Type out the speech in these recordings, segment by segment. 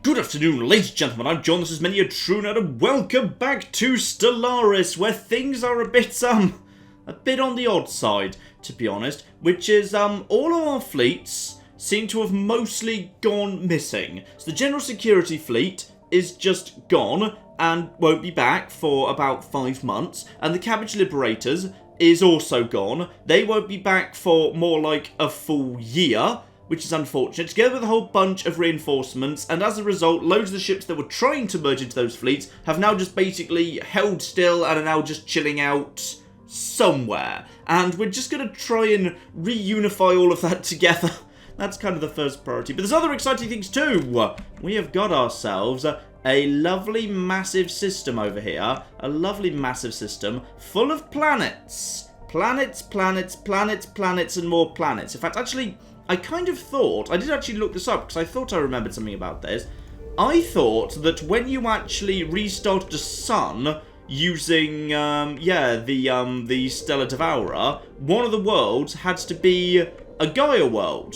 Good afternoon, ladies and gentlemen, I'm John, this is Many a True Nerd, and welcome back to Stellaris, where things are a bit on the odd side, to be honest, which is, all of our fleets seem to have mostly gone missing. So the General Security Fleet is just gone, and won't be back for about 5 months, and the Cabbage Liberators is also gone. They won't be back for more like a full year, which is unfortunate, together with a whole bunch of reinforcements, and as a result, loads of the ships that were trying to merge into those fleets have now just basically held still and are now just chilling out somewhere. And we're just going to try and reunify all of that together. That's kind of the first priority. But there's other exciting things too. We have got ourselves a lovely massive system over here. A lovely massive system full of planets. Planets, planets, planets, planets, and more planets. In fact, actually, I kind of thought, I did actually look this up because I thought I remembered something about this. I thought that when you actually restarted a sun using, the Stellar Devourer, one of the worlds had to be a Gaia world.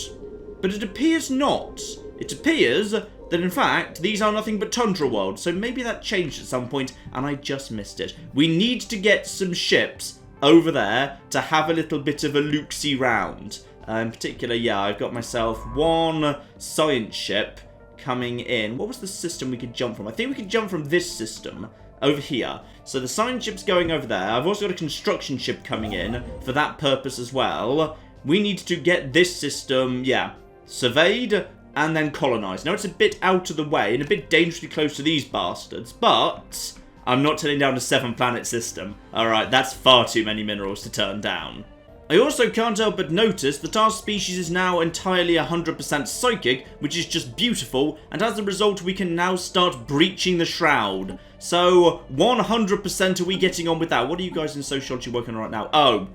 But it appears not. It appears that, in fact, these are nothing but Tundra worlds, so maybe that changed at some point, and I just missed it. We need to get some ships over there to have a little bit of a look-see round. In particular, yeah, I've got myself one science ship coming in. What was the system we could jump from? I think we could jump from this system over here. So the science ship's going over there. I've also got a construction ship coming in for that purpose as well. We need to get this system, yeah, surveyed and then colonized. Now, it's a bit out of the way and a bit dangerously close to these bastards, but I'm not turning down a 7-planet system. Alright, that's far too many minerals to turn down. I also can't help but notice that our species is now entirely 100% psychic, which is just beautiful, and as a result we can now start breaching the shroud. So, 100% are we getting on with that? What are you guys in sociology working on right now? Oh,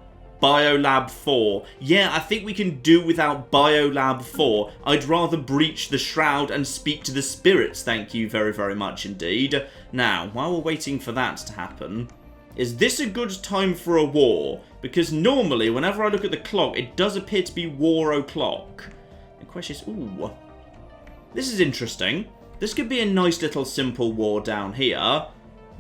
Biolab 4. Yeah, I think we can do without Biolab 4. I'd rather breach the shroud and speak to the spirits, thank you very, very much indeed. Now, while we're waiting for that to happen, is this a good time for a war? Because normally, whenever I look at the clock, it does appear to be war o'clock. The question is, ooh, this is interesting. This could be a nice little simple war down here.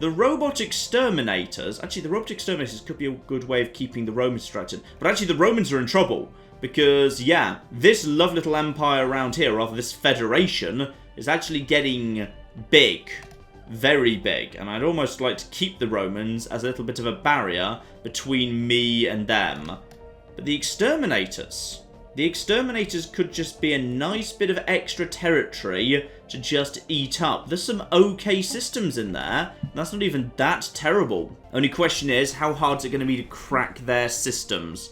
The robot exterminators, actually the robot exterminators could be a good way of keeping the Romans distracted. But actually the Romans are in trouble. Because, yeah, this lovely little empire around here, rather this federation, is actually getting big. Very big, and I'd almost like to keep the Romans as a little bit of a barrier between me and them. But the exterminators could just be a nice bit of extra territory to just eat up. There's some okay systems in there. That's not even that terrible. Only question is, how hard is it going to be to crack their systems?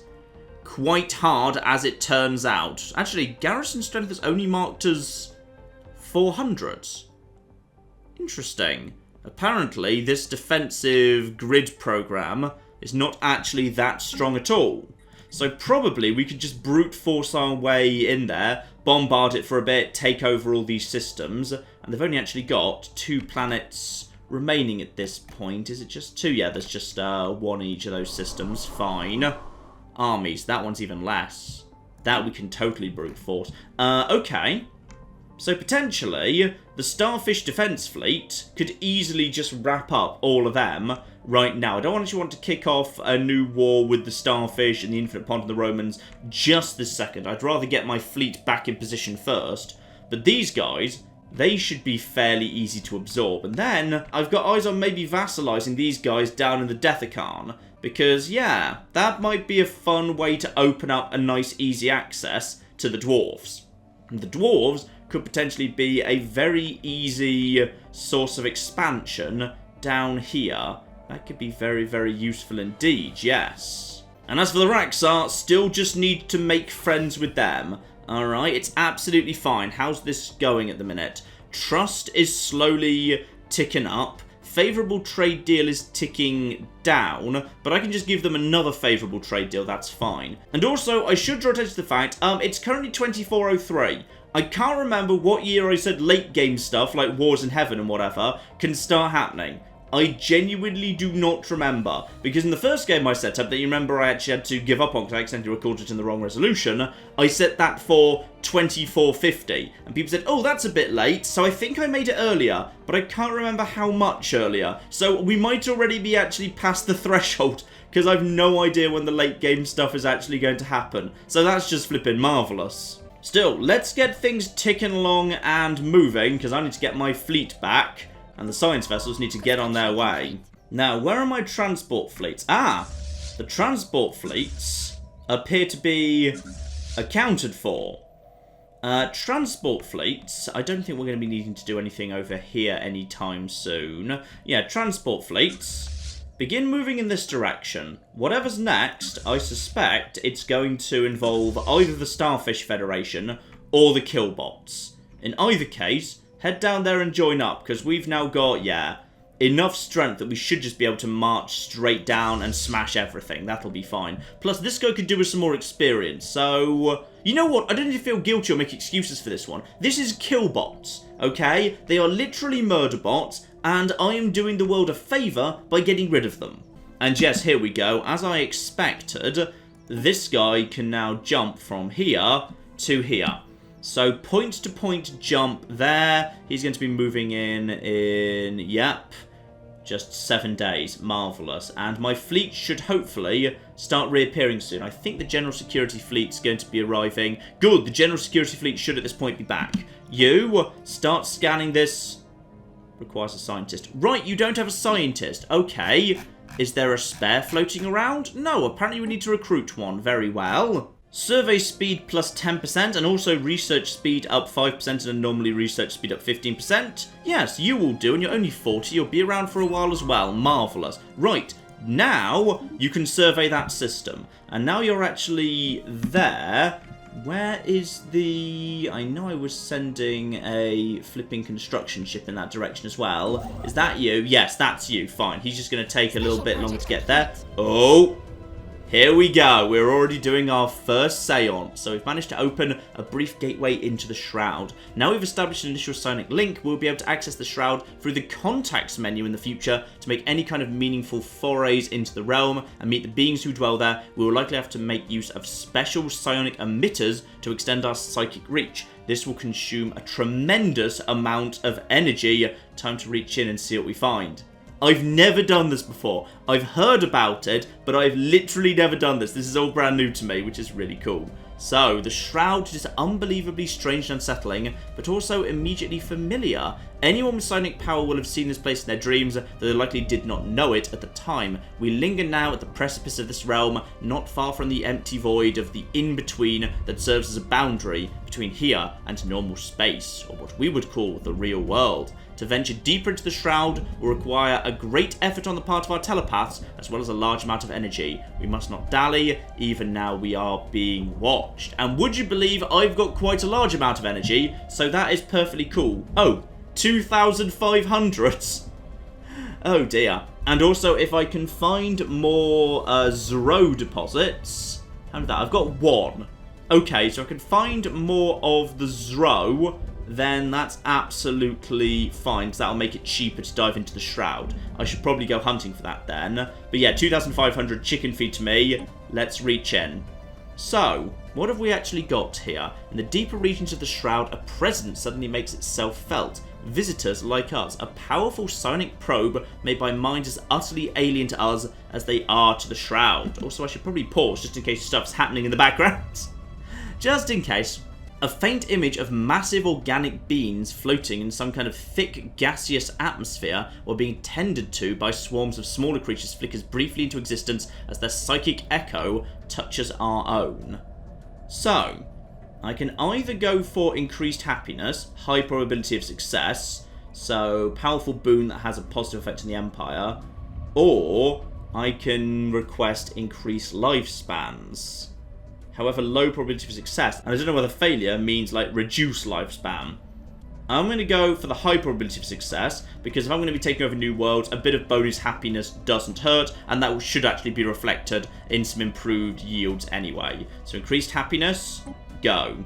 Quite hard, as it turns out. Actually, garrison strength is only marked as 400. Interesting. Apparently, this defensive grid program is not actually that strong at all. So probably we could just brute force our way in there, bombard it for a bit, take over all these systems. And they've only actually got 2 planets remaining at this point. Is it just 2? Yeah, there's just 1 each of those systems. Fine. Armies. That one's even less. That we can totally brute force. Okay. So potentially, the Starfish Defense Fleet could easily just wrap up all of them right now. I don't actually want to kick off a new war with the Starfish and the Infinite Pond and the Romans just this second. I'd rather get my fleet back in position first. But these guys, they should be fairly easy to absorb. And then, I've got eyes on maybe vassalizing these guys down in the Deathicon. Because, yeah, that might be a fun way to open up a nice easy access to the dwarves. And the dwarves could potentially be a very easy source of expansion down here. That could be very, very useful indeed, yes. And as for the Raxar, still just need to make friends with them. Alright, it's absolutely fine. How's this going at the minute? Trust is slowly ticking up. Favourable trade deal is ticking down, but I can just give them another favourable trade deal, that's fine. And also, I should draw attention to the fact, it's currently 2403. I can't remember what year I said late game stuff, like Wars in Heaven and whatever, can start happening. I genuinely do not remember. Because in the first game I set up, that you remember I actually had to give up on because I accidentally recorded it in the wrong resolution, I set that for 2450. And people said, oh, that's a bit late. So I think I made it earlier, but I can't remember how much earlier. So we might already be actually past the threshold, because I've no idea when the late game stuff is actually going to happen. So that's just flipping marvellous. Still, let's get things ticking along and moving, because I need to get my fleet back, and the science vessels need to get on their way. Now, where are my transport fleets? Ah, the transport fleets appear to be accounted for. Transport fleets, I don't think we're going to be needing to do anything over here anytime soon. Yeah, transport fleets. Begin moving in this direction. Whatever's next, I suspect it's going to involve either the Starfish Federation or the killbots. In either case, head down there and join up, because we've now got, yeah, enough strength that we should just be able to march straight down and smash everything. That'll be fine. Plus, this guy could do with some more experience, so... You know what? I don't need to feel guilty or make excuses for this one. This is killbots, okay? They are literally murder bots, and I am doing the world a favour by getting rid of them. And yes, here we go. As I expected, this guy can now jump from here to here. So point-to-point jump there. He's going to be moving in, yep, just 7 days. Marvellous. And my fleet should hopefully start reappearing soon. I think the General Security Fleet's going to be arriving. Good, the General Security Fleet should at this point be back. You, start scanning this. Requires a scientist. Right, you don't have a scientist. Okay. Is there a spare floating around? No, apparently we need to recruit one. Very well. Survey speed plus 10%, and also research speed up 5% and anomaly research speed up 15%. Yes, you will do, and you're only 40. You'll be around for a while as well. Marvellous. Right, now you can survey that system. And now you're actually there. Where is the... I know I was sending a flipping construction ship in that direction as well. Is that you? Yes, that's you. Fine. He's just going to take a little bit longer to get there. Oh! Here we go. We're already doing our first seance. So we've managed to open a brief gateway into the shroud. Now we've established an initial psionic link, we'll be able to access the shroud through the contacts menu in the future to make any kind of meaningful forays into the realm and meet the beings who dwell there. We will likely have to make use of special psionic emitters to extend our psychic reach. This will consume a tremendous amount of energy. Time to reach in and see what we find. I've never done this before. I've heard about it, but I've literally never done this. This is all brand new to me, which is really cool. So, the shroud is unbelievably strange and unsettling, but also immediately familiar. Anyone with psionic power will have seen this place in their dreams, though they likely did not know it at the time. We linger now at the precipice of this realm, not far from the empty void of the in-between that serves as a boundary between here and normal space, or what we would call the real world. To venture deeper into the shroud will require a great effort on the part of our telepaths, as well as a large amount of energy. We must not dally, even now we are being watched. And would you believe I've got quite a large amount of energy, so that is perfectly cool. Oh, 2,500. Oh dear. And also, if I can find more Zero deposits, how did that? I've got one. Okay, so I can find more of the Zero, then that's absolutely fine, because that'll make it cheaper to dive into the shroud. I should probably go hunting for that then. But yeah, 2,500 chicken feed to me. Let's reach in. So, what have we actually got here? In the deeper regions of the shroud, a presence suddenly makes itself felt. Visitors like us, a powerful psionic probe made by minds as utterly alien to us as they are to the shroud. Also, I should probably pause just in case stuff's happening in the background. Just in case. A faint image of massive organic beings floating in some kind of thick gaseous atmosphere or being tended to by swarms of smaller creatures flickers briefly into existence as their psychic echo touches our own. So, I can either go for increased happiness, high probability of success, so powerful boon that has a positive effect on the Empire, or I can request increased lifespans. However, low probability of success, and I don't know whether failure means like reduce lifespan. I'm going to go for the high probability of success, because if I'm going to be taking over new worlds, a bit of bonus happiness doesn't hurt, and that should actually be reflected in some improved yields anyway. So increased happiness, go.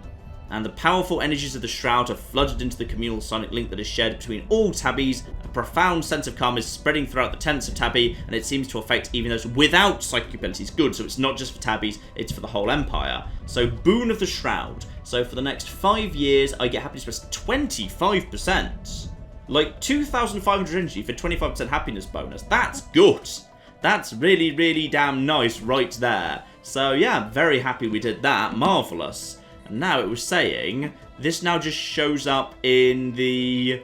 And the powerful energies of the shroud have flooded into the communal sonic link that is shared between all tabbies. A profound sense of calm is spreading throughout the tents of Tabby, and it seems to affect even those without psychic abilities. Good, so it's not just for Tabbies, it's for the whole Empire. So, Boon of the Shroud. So, for the next 5 years, I get happiness plus 25%. Like, 2,500 energy for 25% happiness bonus. That's good. That's really, really damn nice right there. So, yeah, very happy we did that. Marvellous. And now it was saying, this now just shows up in the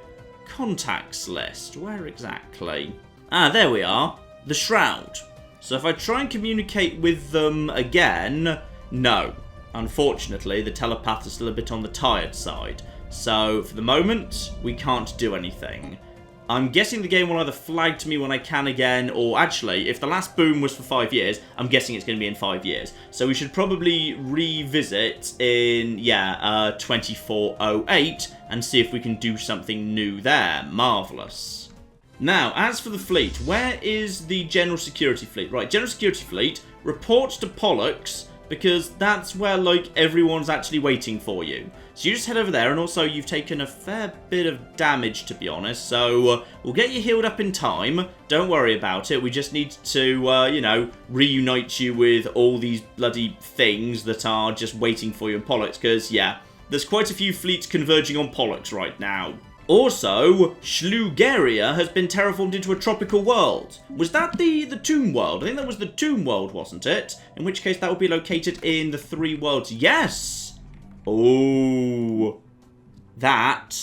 contacts list. Where exactly? Ah, there we are. The Shroud. So if I try and communicate with them again, no. Unfortunately, the telepath is still a bit on the tired side. So, for the moment, we can't do anything. I'm guessing the game will either flag to me when I can again, or actually, if the last boom was for 5 years, I'm guessing it's going to be in 5 years. So we should probably revisit in, 2408, and see if we can do something new there. Marvellous. Now, as for the fleet, where is the General Security Fleet? Right, General Security Fleet, report to Pollux, because that's where, like, everyone's actually waiting for you. So you just head over there, and also you've taken a fair bit of damage, to be honest, so we'll get you healed up in time. Don't worry about it. We just need to, reunite you with all these bloody things that are just waiting for you in Pollux, because, yeah, there's quite a few fleets converging on Pollux right now. Also, Schlugeria has been terraformed into a tropical world. Was that the Tomb World? I think that was the Tomb World, wasn't it? In which case that would be located in the 3 worlds. Yes! Oh, that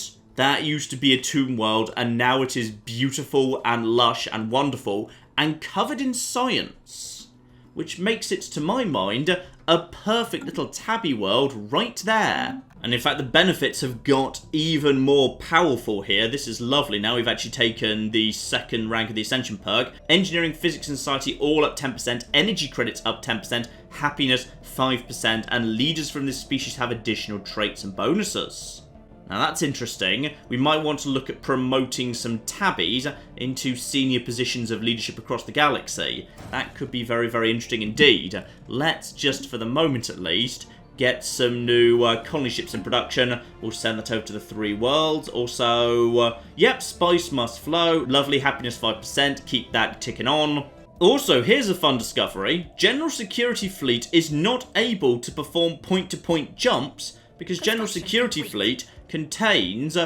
used to be a tomb world, and now it is beautiful and lush and wonderful and covered in science, which makes it, to my mind, a perfect little Tabby world right there. And in fact, the benefits have got even more powerful here. This is lovely. Now we've actually taken the 2nd rank of the Ascension perk. Engineering, Physics and Society all up 10%. Energy credits up 10%. Happiness 5%. And leaders from this species have additional traits and bonuses. Now that's interesting. We might want to look at promoting some Tabbies into senior positions of leadership across the galaxy. That could be very, very interesting indeed. Let's just, for the moment at least, get some new colony ships in production. We'll send that over to the 3 worlds. Also, spice must flow. Lovely, happiness 5%. Keep that ticking on. Also, here's a fun discovery. General Security Fleet is not able to perform point-to-point jumps because General Security Fleet contains,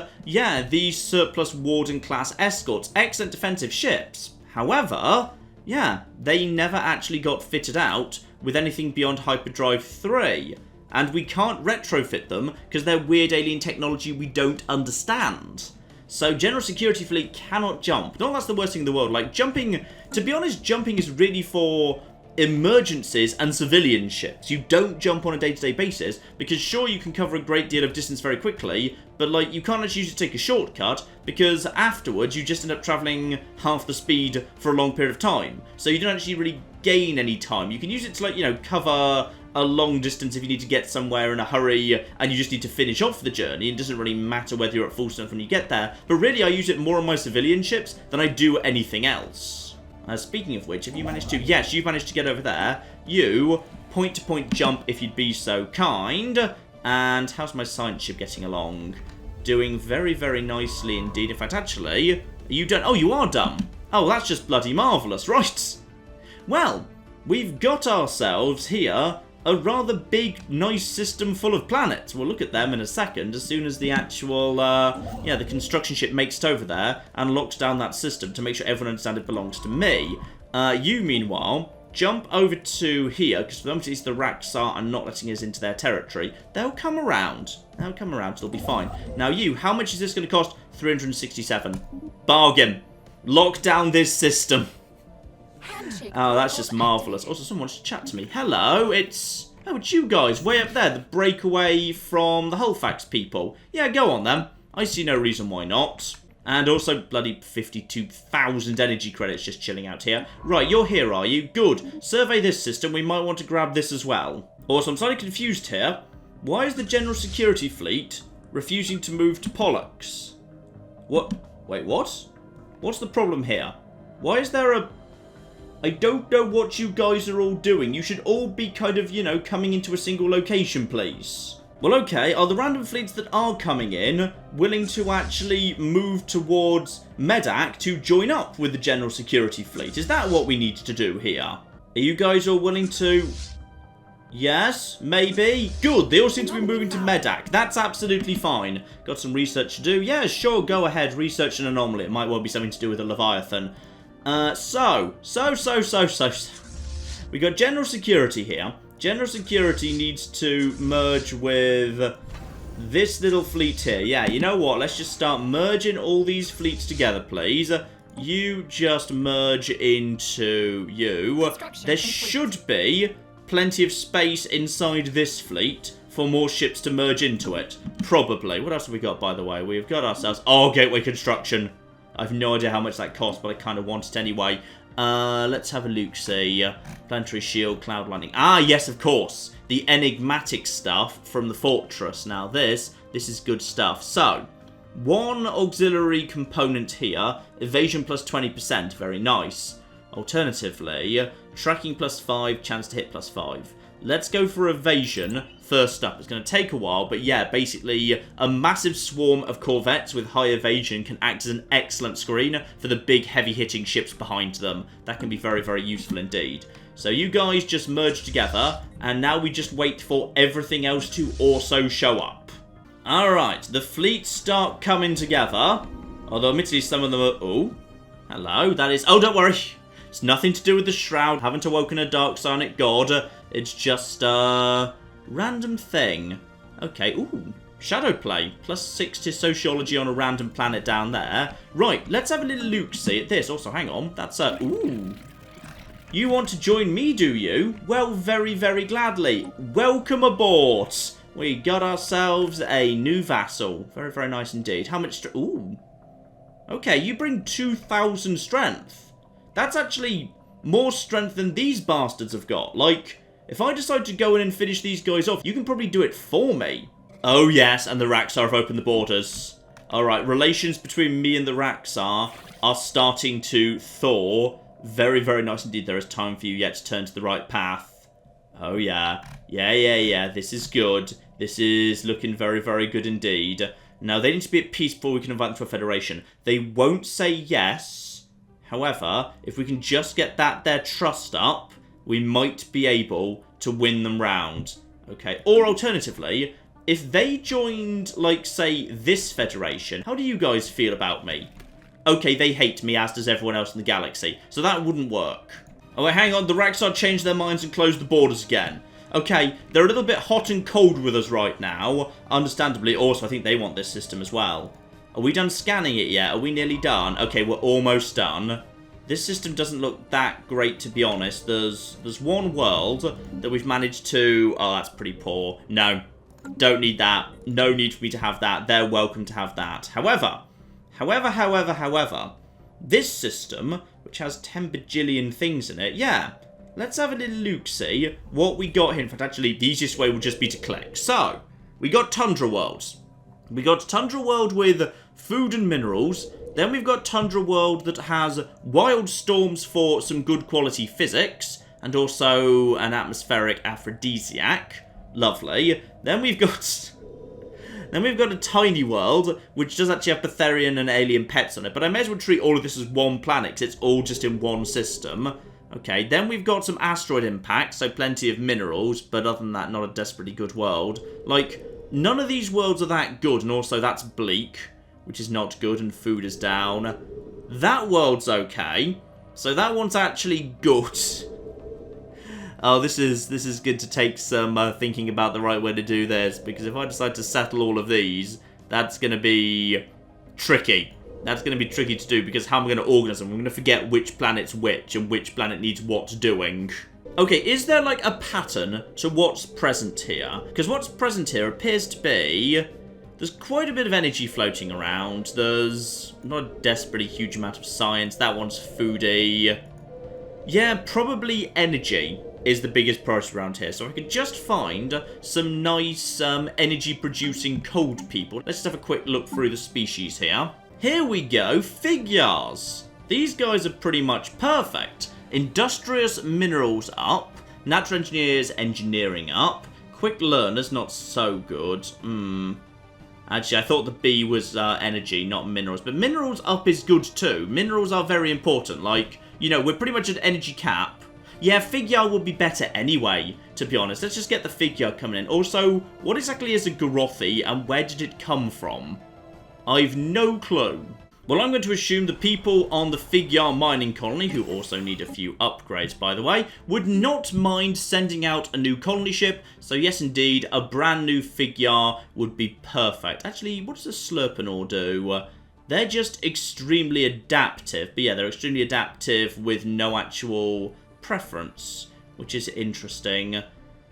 these surplus Warden-class escorts. Excellent defensive ships. However, they never actually got fitted out with anything beyond Hyperdrive 3. And we can't retrofit them because they're weird alien technology we don't understand. So General Security Fleet cannot jump. Not that's the worst thing in the world. Like, jumping, to be honest, jumping is really for emergencies and civilian ships. You don't jump on a day-to-day basis because sure, you can cover a great deal of distance very quickly, but like, you can't actually use it to take a shortcut because afterwards you just end up traveling half the speed for a long period of time. So you don't actually really gain any time. You can use it to, like, cover a long distance if you need to get somewhere in a hurry and you just need to finish off the journey. It doesn't really matter whether you're at full strength when you get there. But really, I use it more on my civilian ships than I do anything else. Speaking of which, have you managed to... Yes, you've managed to get over there. You, point-to-point jump if you'd be so kind. And how's my science ship getting along? Doing very, very nicely indeed. In fact, actually, are you done? Oh, you are done. Oh, that's just bloody marvellous. Right. Well, we've got ourselves here a rather big, nice system full of planets. We'll look at them in a second, as soon as the actual, the construction ship makes it over there and locks down that system to make sure everyone understands it belongs to me. You, meanwhile, jump over to here, because for the moment the Raxar are not letting us into their territory. They'll come around. It'll be fine. Now you, how much is this going to cost? 367. Bargain. Lock down this system. Oh, that's just marvellous. Also, someone wants to chat to me. Hello, it's you guys, way up there, the breakaway from the Hullfax people. Yeah, go on then. I see no reason why not. And also, bloody 52,000 energy credits just chilling out here. Right, you're here, are you? Good. Survey this system. We might want to grab this as well. Also, I'm slightly confused here. Why is the General Security Fleet refusing to move to Pollux? What? Wait, what? What's the problem here? Why is there a... I don't know what you guys are all doing. You should all be kind of, coming into a single location, please. Well, okay, are the random fleets that are coming in willing to actually move towards Medak to join up with the General Security Fleet? Is that what we need to do here? Are you guys all willing to... Yes, maybe. Good, they all seem to be moving to Medak. That's absolutely fine. Got some research to do? Yeah, sure, go ahead. Research an anomaly. It might well be something to do with a Leviathan. So. We got General Security here. General Security needs to merge with this little fleet here. Yeah, you know what? Let's just start merging all these fleets together, please. You just merge into you. There should be plenty of space inside this fleet for more ships to merge into it. Probably. What else have we got, by the way? We've got ourselves... Oh, Gateway Construction. I have no idea how much that costs, but I kind of want it anyway. Let's have a look, see. Planetary Shield, Cloud Landing. Ah, yes, of course. The enigmatic stuff from the Fortress. Now, this is good stuff. So, one auxiliary component here. Evasion plus 20%. Very nice. Alternatively, tracking plus 5, chance to hit plus 5. Let's go for evasion first up. It's going to take a while, but yeah, basically a massive swarm of corvettes with high evasion can act as an excellent screen for the big heavy-hitting ships behind them. That can be very, very useful indeed. So you guys just merge together, and now we just wait for everything else to also show up. Alright, the fleets start coming together, although admittedly some of them are... Oh, hello, that is... Oh, don't worry. It's nothing to do with the Shroud. Haven't awoken a dark psionic god. It's just a random thing. Okay, ooh. Shadow play. Plus 6 to sociology on a random planet down there. Right, let's have a little look-see at this. Also, hang on. That's a... Ooh. You want to join me, do you? Well, very, very gladly. Welcome aboard. We got ourselves a new vassal. Very, very nice indeed. How much... Ooh. Okay, you bring 2,000 strength. That's actually more strength than these bastards have got. Like, if I decide to go in and finish these guys off, you can probably do it for me. Oh, yes, and the Raxar have opened the borders. Alright, relations between me and the Raxar are starting to thaw. Very, very nice indeed. There is time for you yet to turn to the right path. Oh, yeah. Yeah. This is good. This is looking very, very good indeed. Now, they need to be at peace before we can invite them to a federation. They won't say yes. However, if we can just get their trust up, we might be able to win them round. Okay, or alternatively, if they joined, like, say, this federation, how do you guys feel about me? Okay, they hate me, as does everyone else in the galaxy, so that wouldn't work. Oh, wait, hang on, the Raxar changed their minds and closed the borders again. Okay, they're a little bit hot and cold with us right now, understandably. Also, I think they want this system as well. Are we done scanning it yet? Are we nearly done? Okay, we're almost done. This system doesn't look that great, to be honest. There's one world that we've managed to... Oh, that's pretty poor. No, don't need that. No need for me to have that. They're welcome to have that. However, this system, which has 10 bajillion things in it, yeah, let's have a little look-see what we got here. In fact, actually, the easiest way would just be to click. So, we got Tundra Worlds. We got Tundra World with food and minerals. Then we've got Tundra World that has wild storms for some good quality physics. And also an atmospheric aphrodisiac. Lovely. Then we've got a tiny world, which does actually have Betharian and alien pets on it. But I may as well treat all of this as one planet, because it's all just in one system. Okay, then we've got some asteroid impacts, so plenty of minerals. But other than that, not a desperately good world. Like... None of these worlds are that good, and also that's bleak, which is not good, and food is down. That world's okay, so that one's actually good. Oh, this is good to take some thinking about the right way to do this, because if I decide to settle all of these, that's going to be tricky. That's going to be tricky to do, because how am I going to organise them? I'm going to forget which planet's which, and which planet needs what doing. Okay, is there like a pattern to what's present here? Because what's present here appears to be... There's quite a bit of energy floating around. There's not a desperately huge amount of science. That one's foodie. Yeah, probably energy is the biggest priority around here. So I could just find some nice energy-producing cold people. Let's just have a quick look through the species here. Here we go, figures. These guys are pretty much perfect. Industrious minerals up, natural engineers engineering up, quick learner's not so good. Actually, I thought the B was energy, not minerals. But minerals up is good too. Minerals are very important. Like, you know, we're pretty much at energy cap. Yeah, figure would be better anyway, to be honest. Let's just get the figure coming in. Also, what exactly is a Garothy and where did it come from? I've no clue. Well, I'm going to assume the people on the figure mining colony, who also need a few upgrades, by the way, would not mind sending out a new colony ship. So yes, indeed, a brand new figure would be perfect. Actually, what does a Slurpinor do? They're just extremely adaptive. But yeah, they're extremely adaptive with no actual preference, which is interesting.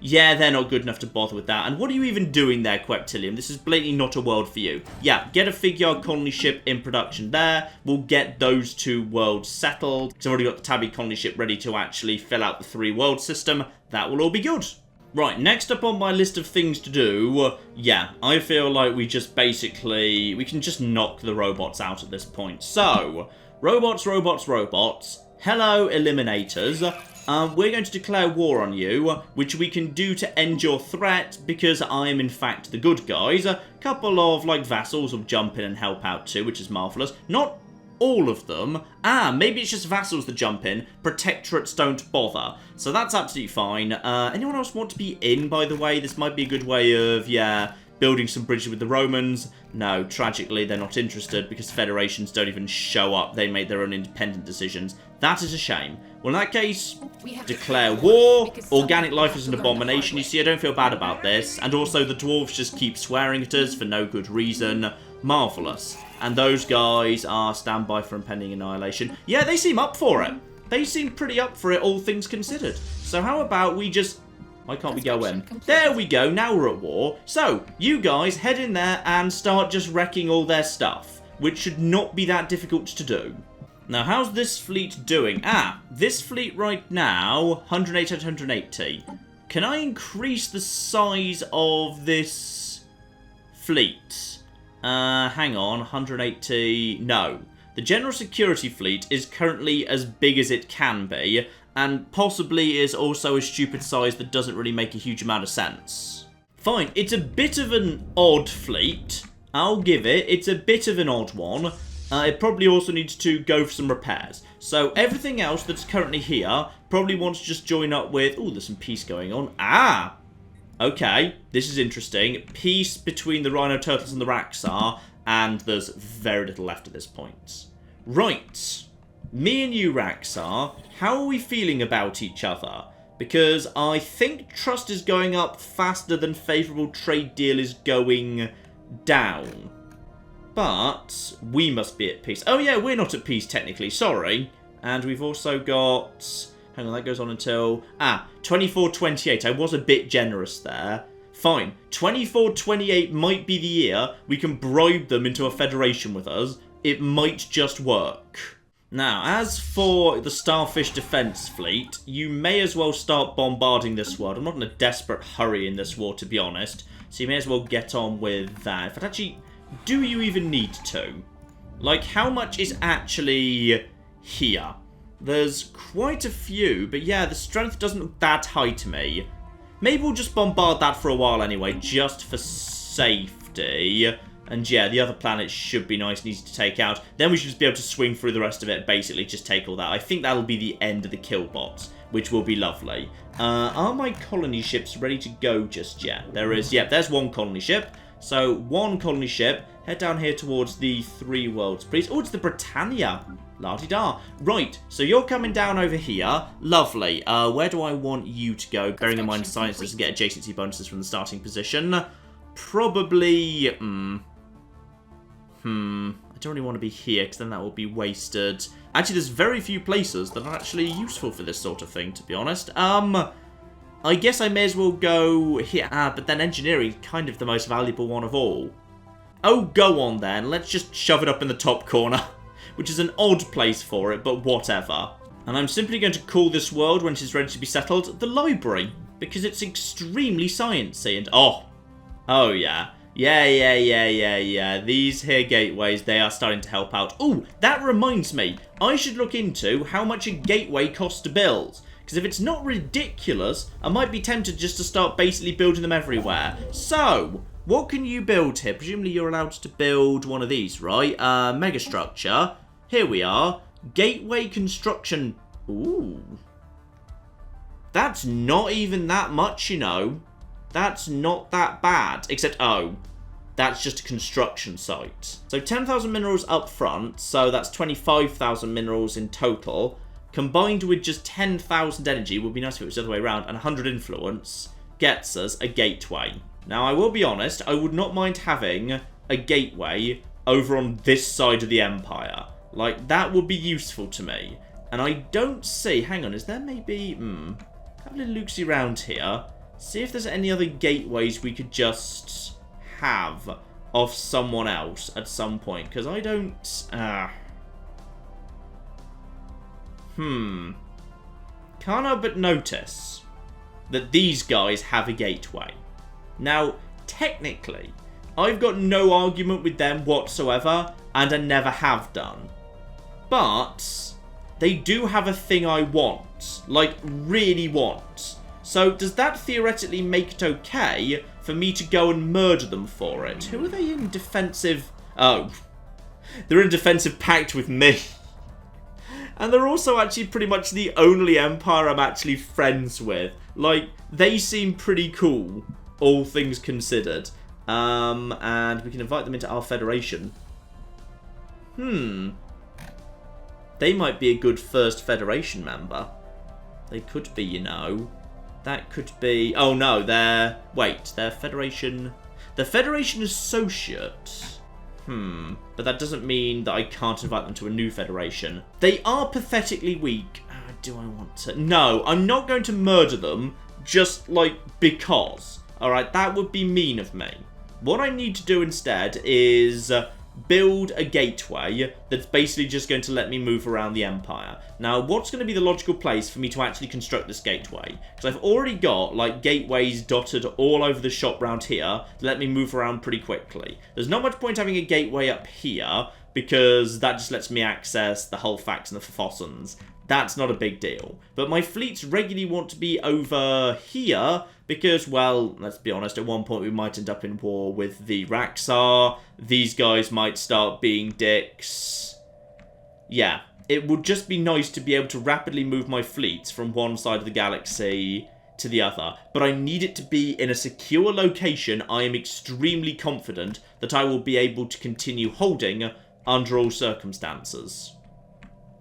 Yeah, they're not good enough to bother with that. And what are you even doing there, Queptilium? This is blatantly not a world for you. Yeah, get a figure colony ship in production there. We'll get those 2 worlds settled. Because I've already got the Tabby colony ship ready to actually fill out the 3 world system. That will all be good. Right, next up on my list of things to do, yeah, I feel like we just basically, we can just knock the robots out at this point. So, robots, robots, robots. Hello, eliminators. We're going to declare war on you, which we can do to end your threat, because I am in fact the good guys. A couple of, like, vassals will jump in and help out too, which is marvellous. Not all of them. Maybe it's just vassals that jump in. Protectorates don't bother. So that's absolutely fine. Anyone else want to be in, by the way? This might be a good way of, yeah, building some bridges with the Romans. No, tragically, they're not interested because federations don't even show up. They make their own independent decisions. That is a shame. Well, in that case, declare war. Organic life is an abomination. You see, I don't feel bad about this. And also, the dwarves just keep swearing at us for no good reason. Marvellous. And those guys are standby for impending annihilation. Yeah, they seem up for it. They seem pretty up for it, all things considered. So how about we just... Why can't we go in? There we go, now we're at war. So, you guys head in there and start just wrecking all their stuff, which should not be that difficult to do. Now, how's this fleet doing? This fleet right now, 180 at 180. Can I increase the size of this fleet? Hang on, 180... No. The General Security Fleet is currently as big as it can be, and possibly is also a stupid size that doesn't really make a huge amount of sense. Fine, it's a bit of an odd fleet. I'll give it. It's a bit of an odd one. It probably also needs to go for some repairs. So everything else that's currently here probably wants to just join up with... Ooh, there's some peace going on. Okay, this is interesting. Peace between the Rhino Turtles and the Raxar, and there's very little left at this point. Right. Me and you, Raxar, how are we feeling about each other? Because I think trust is going up faster than favourable trade deal is going down. But we must be at peace. Oh yeah, we're not at peace technically, sorry. And we've also got... Hang on, that goes on until... 2428. I was a bit generous there. Fine. 2428 might be the year we can bribe them into a federation with us. It might just work. Now, as for the Starfish Defense Fleet, you may as well start bombarding this world. I'm not in a desperate hurry in this war, to be honest. So you may as well get on with that. But actually, do you even need to? Like, how much is actually here? There's quite a few, but yeah, the strength doesn't look that high to me. Maybe we'll just bombard that for a while anyway, just for safety. And yeah, the other planets should be nice and easy to take out. Then we should just be able to swing through the rest of it, basically just take all that. I think that'll be the end of the killbots, which will be lovely. Are my colony ships ready to go just yet? There is, yep, there's one colony ship. So, one colony ship. Head down here towards the 3 worlds, please. Oh, it's the Britannia. La-di-da. Right, so you're coming down over here. Lovely. Where do I want you to go? Bearing in mind science doesn't get adjacency bonuses from the starting position. Probably... I don't really want to be here, because then that will be wasted. Actually, there's very few places that are actually useful for this sort of thing, to be honest. I guess I may as well go here. But then engineering is kind of the most valuable one of all. Oh, go on then. Let's just shove it up in the top corner. Which is an odd place for it, but whatever. And I'm simply going to call this world, when it is ready to be settled, the library. Because it's extremely sciencey and... Oh, yeah. Yeah. These here gateways, they are starting to help out. Ooh, that reminds me. I should look into how much a gateway costs to build. Because Because if it's not ridiculous, I might be tempted just to start basically building them everywhere. So, what can you build here? Presumably you're allowed to build one of these, right? Megastructure. Here we are. Gateway construction. Ooh. That's not even that much, you know. That's not that bad. Except, oh, that's just a construction site. So 10,000 minerals up front. So that's 25,000 minerals in total. Combined with just 10,000 energy, would be nice if it was the other way around, and 100 influence, gets us a gateway. Now, I will be honest, I would not mind having a gateway over on this side of the Empire. Like, that would be useful to me. And I don't see... Hang on, is there maybe... Have a little look-see around here. See if there's any other gateways we could just have of someone else at some point. Because I don't... Can't help but notice that these guys have a gateway. Now, technically, I've got no argument with them whatsoever, and I never have done. But they do have a thing I want. Like, really want. So, does that theoretically make it okay for me to go and murder them for it? Who are they in defensive... Oh. They're in defensive pact with me. And they're also actually pretty much the only empire I'm actually friends with. Like, they seem pretty cool, all things considered. And we can invite them into our federation. They might be a good first federation member. They could be, you know. That could be... Oh, no, they're... Wait, they're federation... The federation associate... But that doesn't mean that I can't invite them to a new federation. They are pathetically weak. Do I want to... No, I'm not going to murder them just, like, because. Alright, that would be mean of me. What I need to do instead is build a gateway that's basically just going to let me move around the Empire. Now, what's going to be the logical place for me to actually construct this gateway? Because I've already got, like, gateways dotted all over the shop round here to let me move around pretty quickly. There's not much point having a gateway up here, because that just lets me access the Hullfax and the Forfossans. That's not a big deal. But my fleets regularly want to be over here because, well, let's be honest, at one point we might end up in war with the Raxar. These guys might start being dicks. Yeah, it would just be nice to be able to rapidly move my fleets from one side of the galaxy to the other. But I need it to be in a secure location I am extremely confident that I will be able to continue holding under all circumstances.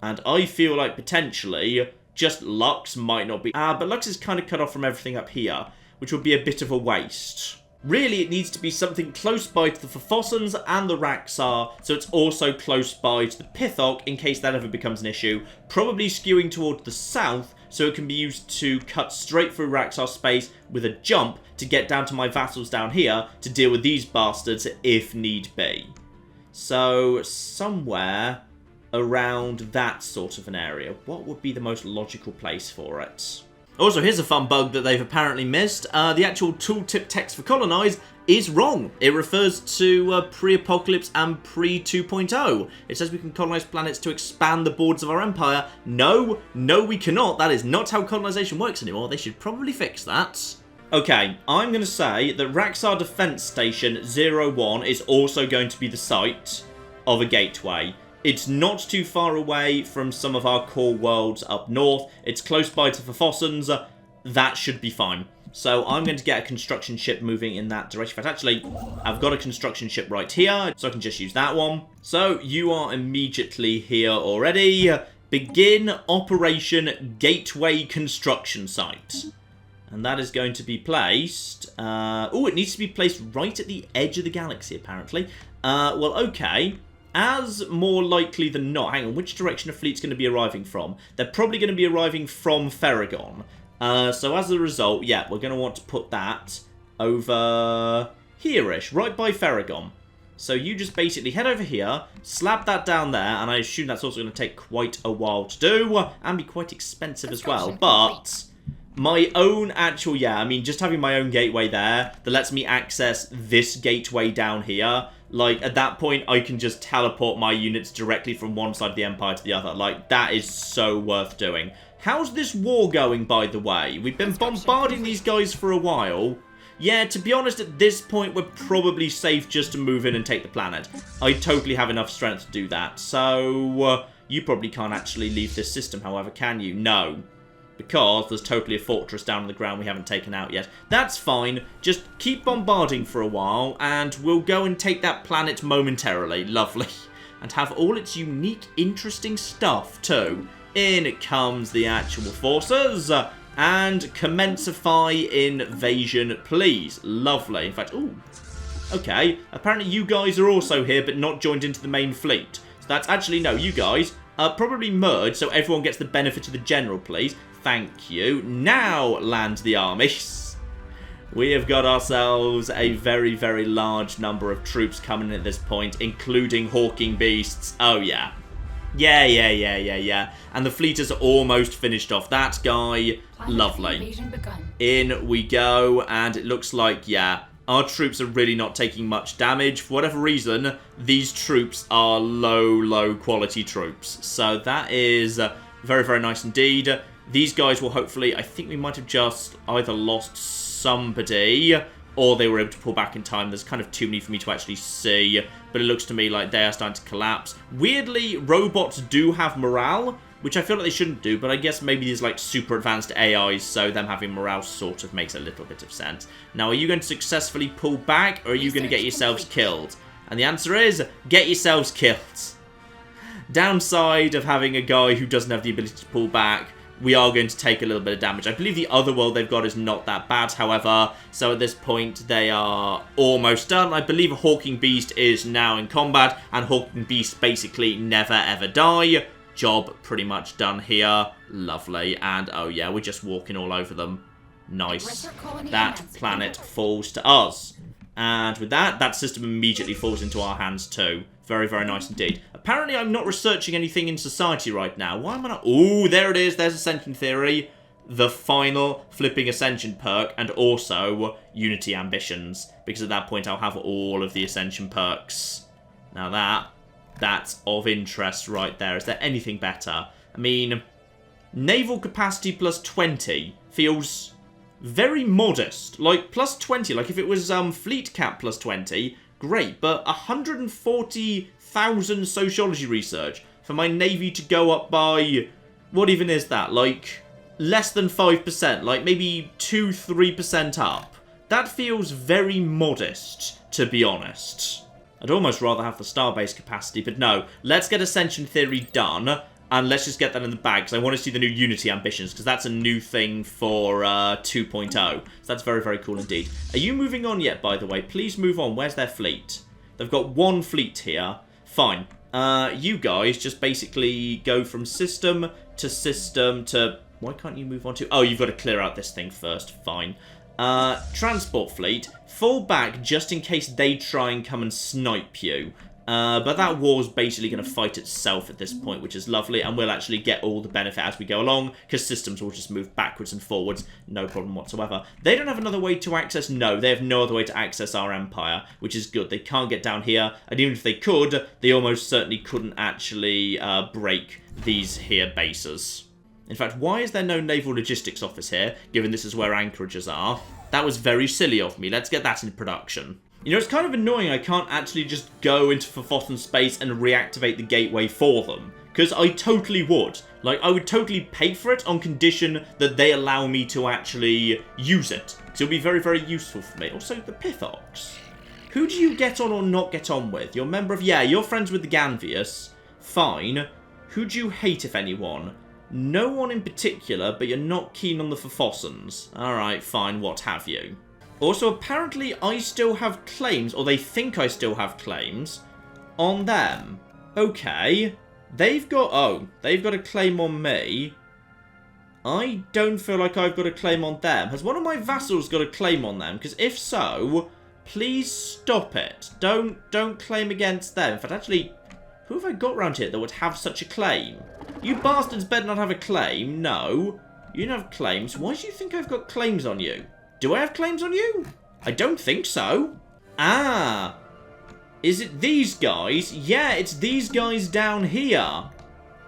And I feel like potentially just Lux might not be... but Lux is kind of cut off from everything up here, which would be a bit of a waste. Really, it needs to be something close by to the Forfossans and the Raxar, so it's also close by to the Pithok in case that ever becomes an issue. Probably skewing towards the south, so it can be used to cut straight through Raxar space with a jump to get down to my vassals down here to deal with these bastards if need be. So, somewhere around that sort of an area. What would be the most logical place for it? Also, here's a fun bug that they've apparently missed. The actual tooltip text for colonize is wrong. It refers to pre-apocalypse and pre-2.0. It says we can colonize planets to expand the borders of our empire. No, we cannot. That is not how colonization works anymore. They should probably fix that. Okay, I'm going to say that Raxar Defense Station 01 is also going to be the site of a gateway. It's not too far away from some of our core worlds up north. It's close by to Forfossans. That should be fine. So I'm going to get a construction ship moving in that direction. In fact, actually, I've got a construction ship right here, so I can just use that one. So you are immediately here already. Begin Operation Gateway Construction Site. And that is going to be placed... oh, it needs to be placed right at the edge of the galaxy, apparently. Well, okay. As more likely than not... Hang on, which direction are fleets going to be arriving from? They're probably going to be arriving from Ferragon. So as a result, yeah, we're going to want to put that over here-ish, right by Ferragon. So you just basically head over here, slap that down there, and I assume that's also going to take quite a while to do, and be quite expensive as well. But my own actual, yeah, I mean, just having my own gateway there that lets me access this gateway down here, Like, at that point, I can just teleport my units directly from one side of the Empire to the other. Like, that is so worth doing. How's this war going, by the way? We've been bombarding these guys for a while. Yeah, to be honest, at this point, we're probably safe just to move in and take the planet. I totally have enough strength to do that. So, you probably can't actually leave this system, however, can you? No. Because there's totally a fortress down on the ground we haven't taken out yet. That's fine. Just keep bombarding for a while, and we'll go and take that planet momentarily. Lovely. And have all its unique, interesting stuff, too. In comes the actual forces. And commencify invasion, please. Lovely. In fact, ooh. Okay. Apparently you guys are also here, but not joined into the main fleet. So that's actually, no, you guys probably merge, so everyone gets the benefit of the general, please. Thank you. Now land the armies. We have got ourselves a very, very large number of troops coming in at this point, including hawking beasts. Oh, yeah. Yeah. And the fleet is almost finished off. That guy, lovely. In we go, and it looks like, yeah, our troops are really not taking much damage. For whatever reason, these troops are low quality troops. So that is very, very nice indeed. These guys will hopefully, I think we might have just either lost somebody or they were able to pull back in time. There's kind of too many for me to actually see, but it looks to me like they are starting to collapse. Weirdly, robots do have morale, which I feel like they shouldn't do, but I guess maybe there's like super advanced AIs, so them having morale sort of makes a little bit of sense. Now, are you going to successfully pull back, or are you going to get yourselves killed? And the answer is, get yourselves killed. Downside of having a guy who doesn't have the ability to pull back, we are going to take a little bit of damage. I believe the other world they've got is not that bad, however, so at this point they are almost done. I believe a Hawking Beast is now in combat, and Hawking Beasts basically never ever die. Job pretty much done here. Lovely. And oh yeah, we're just walking all over them. Nice. That planet falls to us. And with that, that system immediately falls into our hands too. Very, very nice indeed. Apparently, I'm not researching anything in society right now. Why am I not? Ooh, there it is. There's Ascension Theory. The final flipping Ascension perk. And also Unity Ambitions. Because at that point, I'll have all of the Ascension perks. Now that's of interest right there. Is there anything better? I mean, naval capacity plus 20 feels very modest. Like, plus 20. Like, if it was fleet cap plus 20, great. But 140,000 sociology research for my navy to go up by, what even is that? Like, less than 5%. Like, maybe 2-3% up. That feels very modest, to be honest. I'd almost rather have the starbase capacity, but no. Let's get Ascension Theory done, and let's just get that in the bag, because I want to see the new Unity Ambitions, because that's a new thing for 2.0. So that's very, very cool indeed. Are you moving on yet, by the way? Please move on. Where's their fleet? They've got one fleet here. Fine. You guys just basically go from system to... Why can't you move on to... Oh, you've got to clear out this thing first. Fine. Transport fleet, fall back just in case they try and come and snipe you. But that war's basically going to fight itself at this point, which is lovely, and we'll actually get all the benefit as we go along, because systems will just move backwards and forwards, no problem whatsoever. They don't have another way to access, no, they have no other way to access our empire, which is good. They can't get down here, and even if they could, they almost certainly couldn't actually break these here bases. In fact, why is there no naval logistics office here, given this is where anchorages are? That was very silly of me. Let's get that in production. You know, it's kind of annoying I can't actually just go into forgotten space and reactivate the gateway for them. Because I totally would. Like, I would totally pay for it on condition that they allow me to actually use it. So it'll be very, very useful for me. Also, the Pithox. Who do you get on or not get on with? You're a member of... Yeah, you're friends with the Ganvius. Fine. Who do you hate, if anyone? No one in particular, but you're not keen on the Forfossans. Alright, fine, what have you. Also, apparently I still have claims, or they think I still have claims, on them. Okay. They've got a claim on me. I don't feel like I've got a claim on them. Has one of my vassals got a claim on them? Because if so, please stop it. Don't claim against them. In fact, actually, who have I got around here that would have such a claim? You bastards better not have a claim. No. You don't have claims. Why do you think I've got claims on you? Do I have claims on you? I don't think so. Ah. Is it these guys? Yeah, it's these guys down here.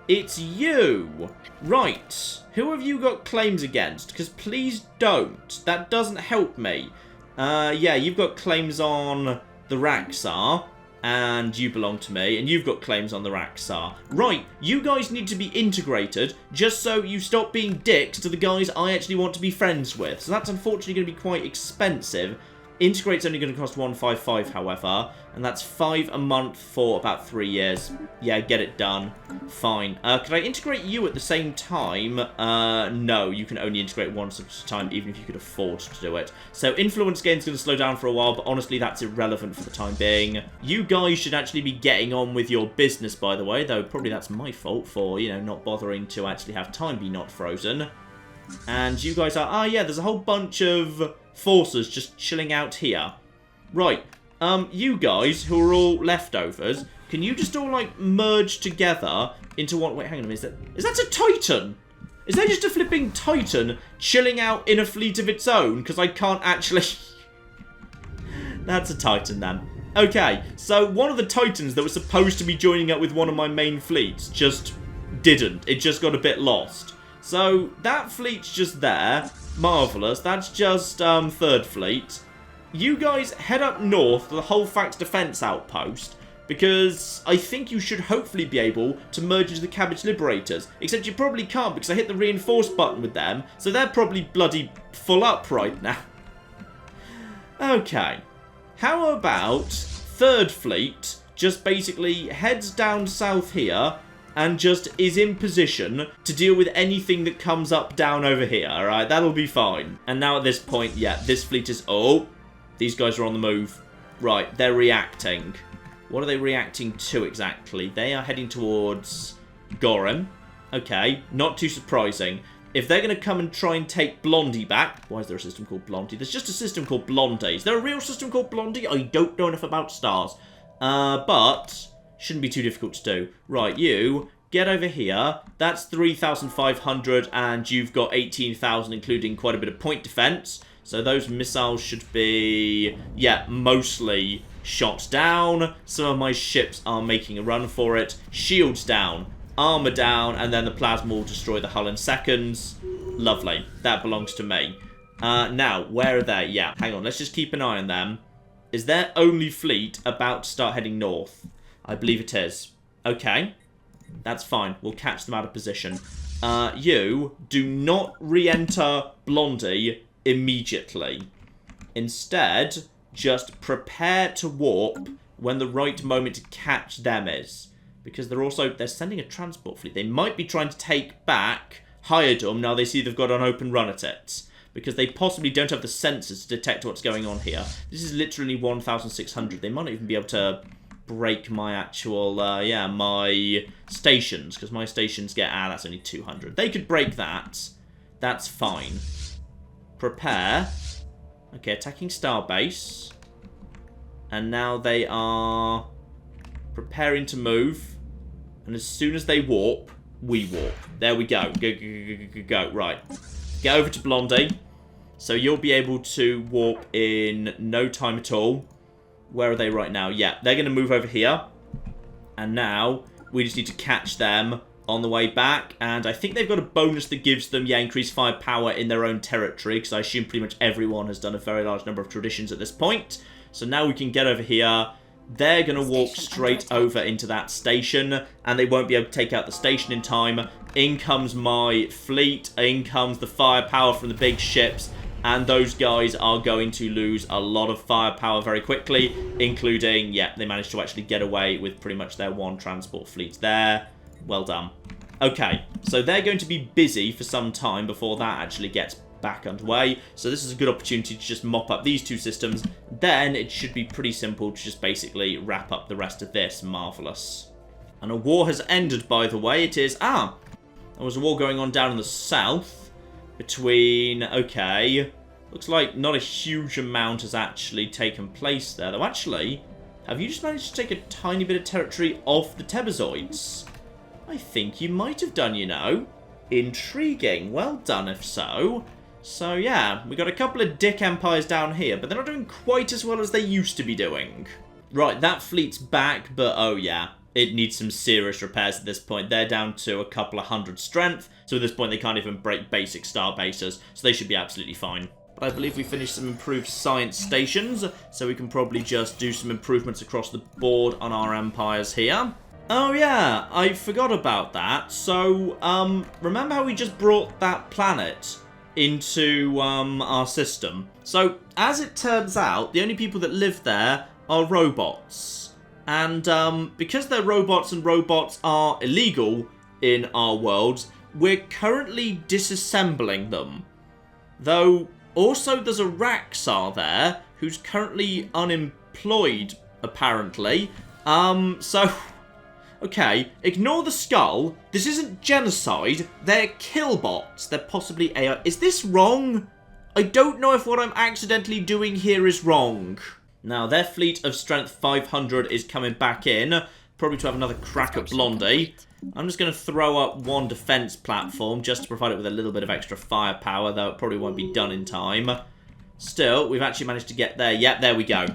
It's you. Right. Who have you got claims against? Because please don't. That doesn't help me. Yeah, you've got claims on the Raxar. And you belong to me. And you've got claims on the Raxar. Right. You guys need to be integrated. Just so you stop being dicks to the guys I actually want to be friends with. So that's unfortunately going to be quite expensive. Integrate's only going to cost 155, however, and that's 5 a month for about 3 years. Yeah, get it done. Fine. Could I integrate you at the same time? No, you can only integrate once at a time, even if you could afford to do it. So influence gain's going to slow down for a while, but honestly, that's irrelevant for the time being. You guys should actually be getting on with your business, by the way, though probably that's my fault for, you know, not bothering to actually have time be not frozen. And you guys are... Ah, yeah, there's a whole bunch of forces just chilling out here. Right. You guys, who are all leftovers, can you just all, like, merge together into one... Wait, hang on a minute. Is that a Titan? Is there just a flipping Titan chilling out in a fleet of its own? Because I can't actually... That's a Titan, then. Okay, so one of the Titans that was supposed to be joining up with one of my main fleets just didn't. It just got a bit lost. So, that fleet's just there. Marvellous. That's just, 3rd Fleet. You guys head up north to the Hullfax Defence Outpost, because I think you should hopefully be able to merge into the Cabbage Liberators. Except you probably can't, because I hit the reinforce button with them, so they're probably bloody full up right now. Okay. How about 3rd Fleet just basically heads down south here, and just is in position to deal with anything that comes up down over here, alright? That'll be fine. And now at this point, yeah, this fleet is... Oh, these guys are on the move. Right, they're reacting. What are they reacting to exactly? They are heading towards Goran. Okay, not too surprising. If they're going to come and try and take Blondie back... Why is there a system called Blondie? There's just a system called Blondie. Is there a real system called Blondie? I don't know enough about stars. But... Shouldn't be too difficult to do. Right, you, get over here. That's 3,500 and you've got 18,000, including quite a bit of point defense. So those missiles should be, yeah, mostly shot down. Some of my ships are making a run for it. Shields down, armor down, and then the plasma will destroy the hull in seconds. Lovely. That belongs to me. Now, where are they? Yeah, hang on. Let's just keep an eye on them. Is their only fleet about to start heading north? I believe it is. Okay. That's fine. We'll catch them out of position. You do not re-enter Blondie immediately. Instead, just prepare to warp when the right moment to catch them is. Because they're sending a transport fleet. They might be trying to take back Hyadum now they see they've got an open run at it. Because they possibly don't have the sensors to detect what's going on here. This is literally 1,600. They might not even be able to break my actual, my stations. Because my stations get, that's only 200. They could break that. That's fine. Prepare. Okay, attacking Starbase. And now they are preparing to move. And as soon as they warp, we warp. There we go. Go. Right. Get over to Blondie. So you'll be able to warp in no time at all. Where are they right now? Yeah, they're going to move over here. And now we just need to catch them on the way back. And I think they've got a bonus that gives them, increased firepower in their own territory. Because I assume pretty much everyone has done a very large number of traditions at this point. So now we can get over here. They're going to walk straight over into that station. And they won't be able to take out the station in time. In comes my fleet. In comes the firepower from the big ships. And those guys are going to lose a lot of firepower very quickly. Including, they managed to actually get away with pretty much their one transport fleet there. Well done. Okay, so they're going to be busy for some time before that actually gets back underway. So this is a good opportunity to just mop up these two systems. Then it should be pretty simple to just basically wrap up the rest of this. Marvellous. And a war has ended, by the way. It is... there was a war going on down in the south. Between... looks like not a huge amount has actually taken place there. Though actually, have you just managed to take a tiny bit of territory off the Tebazoids? I think you might have done, you know. Intriguing. Well done if so. So yeah, we got a couple of dick empires down here, but they're not doing quite as well as they used to be doing. Right, that fleet's back, but oh yeah. It needs some serious repairs at this point. They're down to a couple of hundred strength, so at this point they can't even break basic star bases, so they should be absolutely fine. But I believe we finished some improved science stations, so we can probably just do some improvements across the board on our empires here. Oh yeah, I forgot about that. So, remember how we just brought that planet into our system? So, as it turns out, the only people that live there are robots. And because they're robots and robots are illegal in our worlds, we're currently disassembling them. Though, also there's a Raxar there who's currently unemployed, apparently. So, okay, ignore the skull. This isn't genocide. They're killbots. They're possibly AI. Is this wrong? I don't know if what I'm accidentally doing here is wrong. Now, their fleet of strength 500 is coming back in, probably to have another crack at Blondie. I'm just going to throw up one defense platform just to provide it with a little bit of extra firepower, though it probably won't be done in time. Still, we've actually managed to get there. Yep, there we go.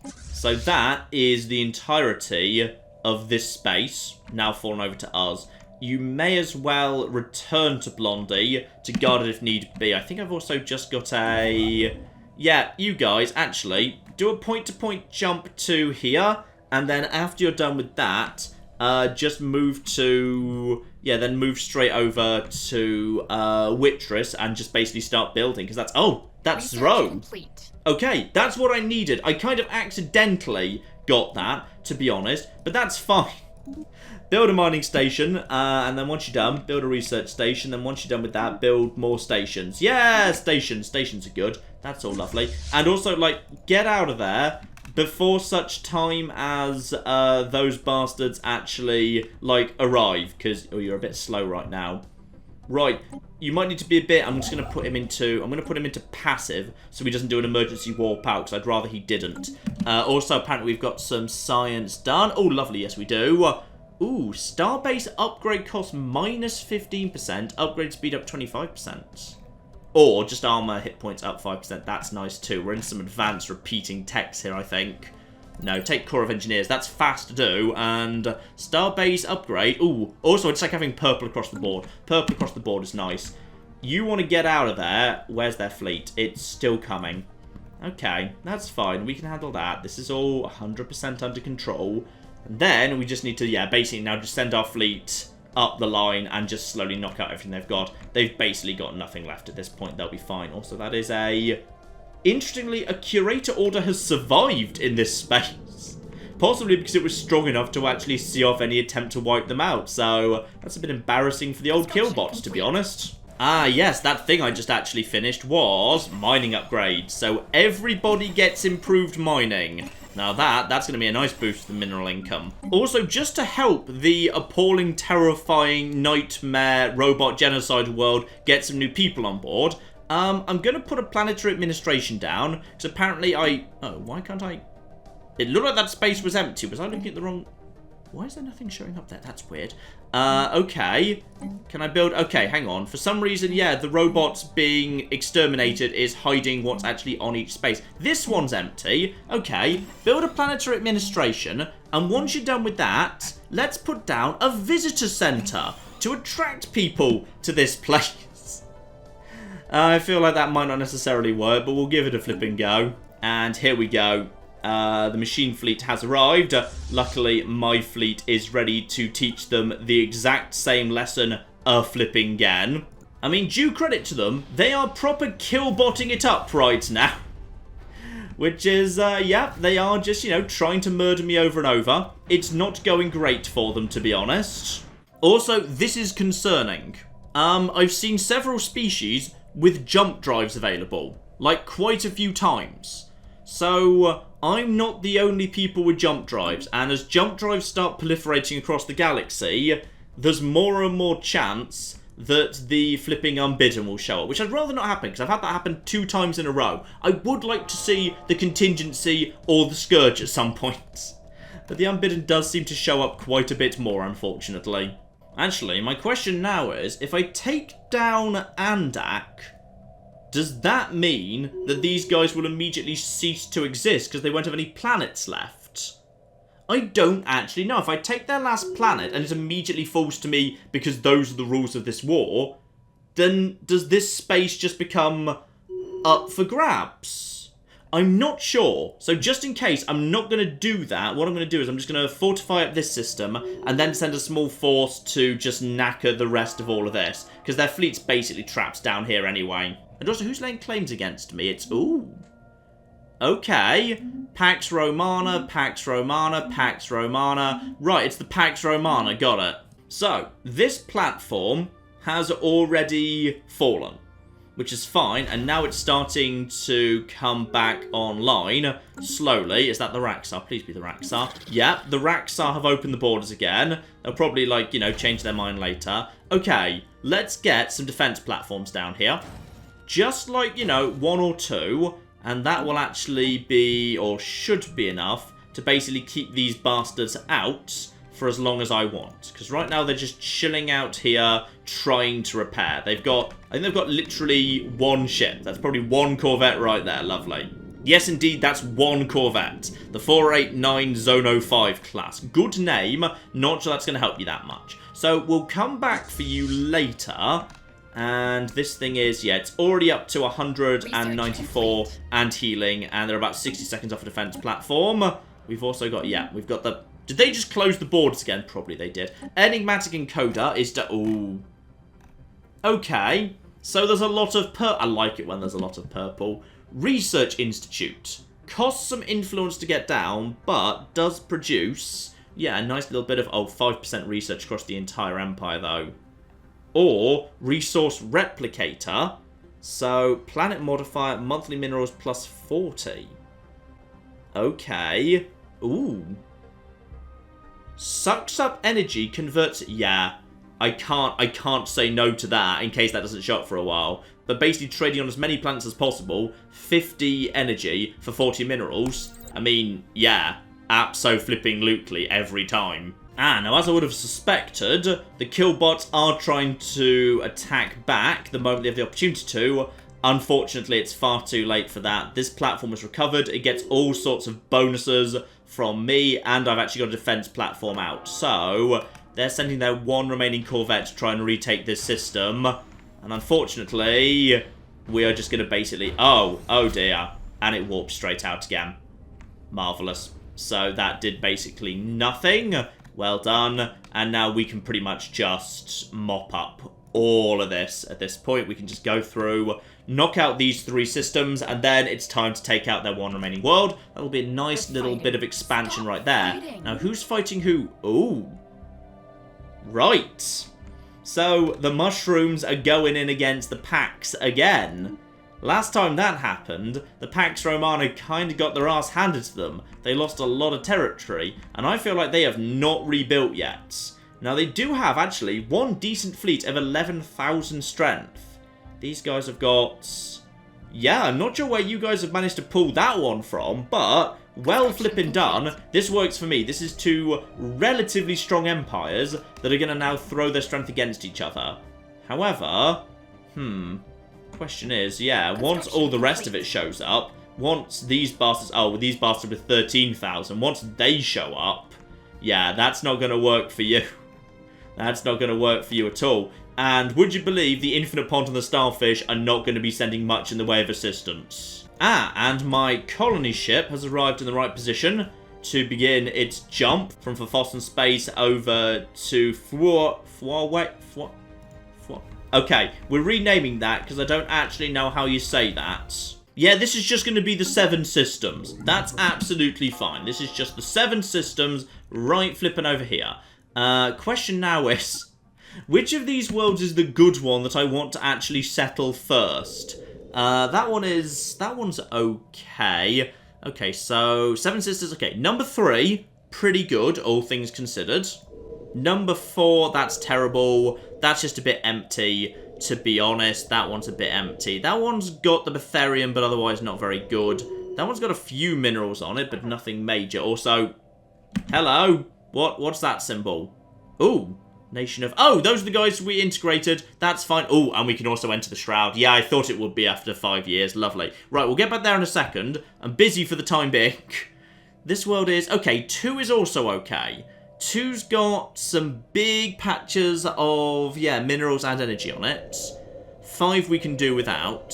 So that is the entirety of this space, now fallen over to us. You may as well return to Blondie to guard it if need be. I think I've also just got a... Yeah, you guys, actually, do a point-to-point jump to here, and then after you're done with that, just move to... Yeah, then move straight over to Wittress and just basically start building, because that's... Oh, that's Rome. Okay, that's what I needed. I kind of accidentally got that, to be honest, but that's fine. Build a mining station, and then once you're done, build a research station. Then once you're done with that, build more stations. Yeah, stations. Stations are good. That's all lovely. And also, like, get out of there before such time as those bastards actually, like, arrive. Because, oh, you're a bit slow right now. Right, you might need to be a bit... I'm just going to put him into... I'm going to put him into passive so he doesn't do an emergency warp out, because I'd rather he didn't. Also, apparently we've got some science done. Oh, lovely. Yes, we do. Ooh, Starbase upgrade cost minus 15%, upgrade speed up 25%. Or just armor hit points up 5%, that's nice too. We're in some advanced repeating text here, I think. No, take Corps of Engineers, that's fast to do. And Starbase upgrade, ooh, also it's like having purple across the board. Purple across the board is nice. You want to get out of there, where's their fleet? It's still coming. Okay, that's fine, we can handle that. This is all 100% under control. And then we just need to, yeah, basically now just send our fleet up the line and just slowly knock out everything they've got. They've basically got nothing left at this point. They'll be fine. Also, that is a... Interestingly, a Curator Order has survived in this space. Possibly because it was strong enough to actually see off any attempt to wipe them out. So, that's a bit embarrassing for the old killbots, to be honest. Ah, yes, that thing I just actually finished was mining upgrades. So, everybody gets improved mining. Now that's going to be a nice boost to the mineral income. Also, just to help the appalling, terrifying, nightmare robot genocide world get some new people on board, I'm going to put a planetary administration down, because apparently Oh, why can't I... It looked like that space was empty. Was I looking at the wrong... Why is there nothing showing up there? That's weird. Okay. Can I build... Okay, hang on. For some reason, yeah, the robots being exterminated is hiding what's actually on each space. This one's empty. Okay. Build a planetary administration. And once you're done with that, let's put down a visitor center to attract people to this place. I feel like that might not necessarily work, but we'll give it a flipping go. And here we go. The machine fleet has arrived. Luckily, my fleet is ready to teach them the exact same lesson a flipping again. I mean, due credit to them, they are proper killbotting it up right now. Which is, yeah, they are just, you know, trying to murder me over and over. It's not going great for them, to be honest. Also, this is concerning. I've seen several species with jump drives available. Like, quite a few times. So, I'm not the only people with jump drives, and as jump drives start proliferating across the galaxy, there's more and more chance that the flipping Unbidden will show up, which I'd rather not happen, because I've had that happen 2 times in a row. I would like to see the Contingency or the Scourge at some point. But the Unbidden does seem to show up quite a bit more, unfortunately. Actually, my question now is, if I take down Andak... Does that mean that these guys will immediately cease to exist because they won't have any planets left? I don't actually know. If I take their last planet and it immediately falls to me because those are the rules of this war, then does this space just become up for grabs? I'm not sure. So just in case I'm not going to do that, what I'm going to do is I'm just going to fortify up this system and then send a small force to just knacker the rest of all of this. Because their fleet's basically trapped down here anyway. And also, who's laying claims against me? It's... Ooh. Okay. Pax Romana, Pax Romana, Pax Romana. Right, it's the Pax Romana. Got it. So, this platform has already fallen, which is fine, and now it's starting to come back online slowly. Is that the Raxar? Please be the Raxar. Yeah, the Raxar have opened the borders again. They'll probably, like, you know, change their mind later. Okay, let's get some defense platforms down here. Just like, you know, 1 or 2, and that will actually be, or should be enough, to basically keep these bastards out for as long as I want. Because right now they're just chilling out here, trying to repair. They've got, I think they've got literally 1 ship. That's probably 1 corvette right there. Lovely. Yes, indeed, that's 1 corvette. The 489 Zono 5 class. Good name. Not sure that's going to help you that much. So we'll come back for you later. And this thing is, yeah, it's already up to 194 and healing. And they're about 60 seconds off a defense platform. We've also got, yeah, we've got the... Did they just close the borders again? Probably they did. Enigmatic encoder is... Ooh. Okay. So there's a lot of... I like it when there's a lot of purple. Research Institute. Costs some influence to get down, but does produce... Yeah, a nice little bit of... Oh, 5% research across the entire empire, though. Or Resource Replicator. So, planet modifier, monthly minerals plus 40. Okay. Ooh. Sucks up energy, converts... Yeah, I can't say no to that in case that doesn't show up for a while. But basically trading on as many planets as possible, 50 energy for 40 minerals. I mean, yeah, abso-flipping-lutely every time. Ah, now as I would have suspected, the killbots are trying to attack back the moment they have the opportunity to. Unfortunately, it's far too late for that. This platform is recovered. It gets all sorts of bonuses from me, and I've actually got a defense platform out. So, they're sending their 1 remaining corvette to try and retake this system. And unfortunately, we are just going to basically... Oh dear. And it warps straight out again. Marvellous. So, that did basically nothing. Well done. And now we can pretty much just mop up all of this at this point. We can just go through, knock out these 3 systems, and then it's time to take out their 1 remaining world. That'll be a nice little bit of expansion right there. Now, who's fighting who? Ooh. Right. So, the mushrooms are going in against the Pax again. Last time that happened, the Pax Romana kind of got their ass handed to them. They lost a lot of territory, and I feel like they have not rebuilt yet. Now, they do have, actually, 1 decent fleet of 11,000 strength. These guys have got... Yeah, I'm not sure where you guys have managed to pull that one from, but well flipping done. This works for me. This is 2 relatively strong empires that are going to now throw their strength against each other. However, question is, yeah, once all the rest of it shows up, once these bastards... Oh, these bastards with 13,000, once they show up, yeah, that's not going to work for you. That's not going to work for you at all. And would you believe the Infinite Pond and the Starfish are not going to be sending much in the way of assistance? Ah, and my colony ship has arrived in the right position to begin its jump from Forfossen Space over to Okay, we're renaming that because I don't actually know how you say that. Yeah, this is just going to be the 7 systems. That's absolutely fine. This is just the 7 systems right flipping over here. Question now is, which of these worlds is the good one that I want to actually settle first? That one's okay. Okay, so 7 sisters, okay. Number 3, pretty good, all things considered. Number 4, that's terrible. That's just a bit empty, to be honest. That one's a bit empty. That one's got the Betharium, but otherwise not very good. That one's got a few minerals on it, but nothing major. Also, hello. What's that symbol? Ooh, Nation of... Oh, those are the guys we integrated. That's fine. Ooh, and we can also enter the Shroud. Yeah, I thought it would be after 5 years. Lovely. Right, we'll get back there in a second. I'm busy for the time being. This world is... Okay, 2 is also okay. 2's got some big patches of, yeah, minerals and energy on it. 5 we can do without.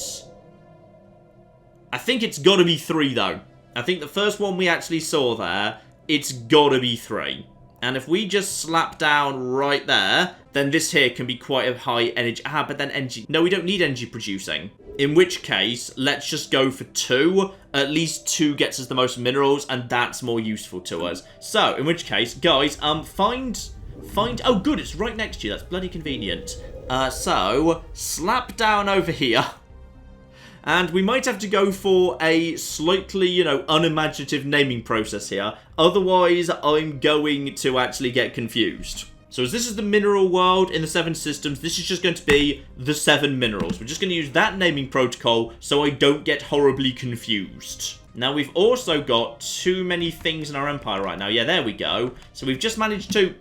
I think it's got to be 3, though. I think the first one we actually saw there, it's got to be 3. And if we just slap down right there, then this here can be quite a high energy... Ah, but then energy... No, we don't need energy producing. In which case, let's just go for 2. At least 2 gets us the most minerals, and that's more useful to us. So, in which case, guys, find... Oh, good, it's right next to you. That's bloody convenient. So, slap down over here. And we might have to go for a slightly, you know, unimaginative naming process here. Otherwise, I'm going to actually get confused. So as this is the mineral world in the 7 systems, this is just going to be the 7 minerals. We're just going to use that naming protocol so I don't get horribly confused. Now, we've also got too many things in our empire right now. Yeah, there we go. So we've just managed to...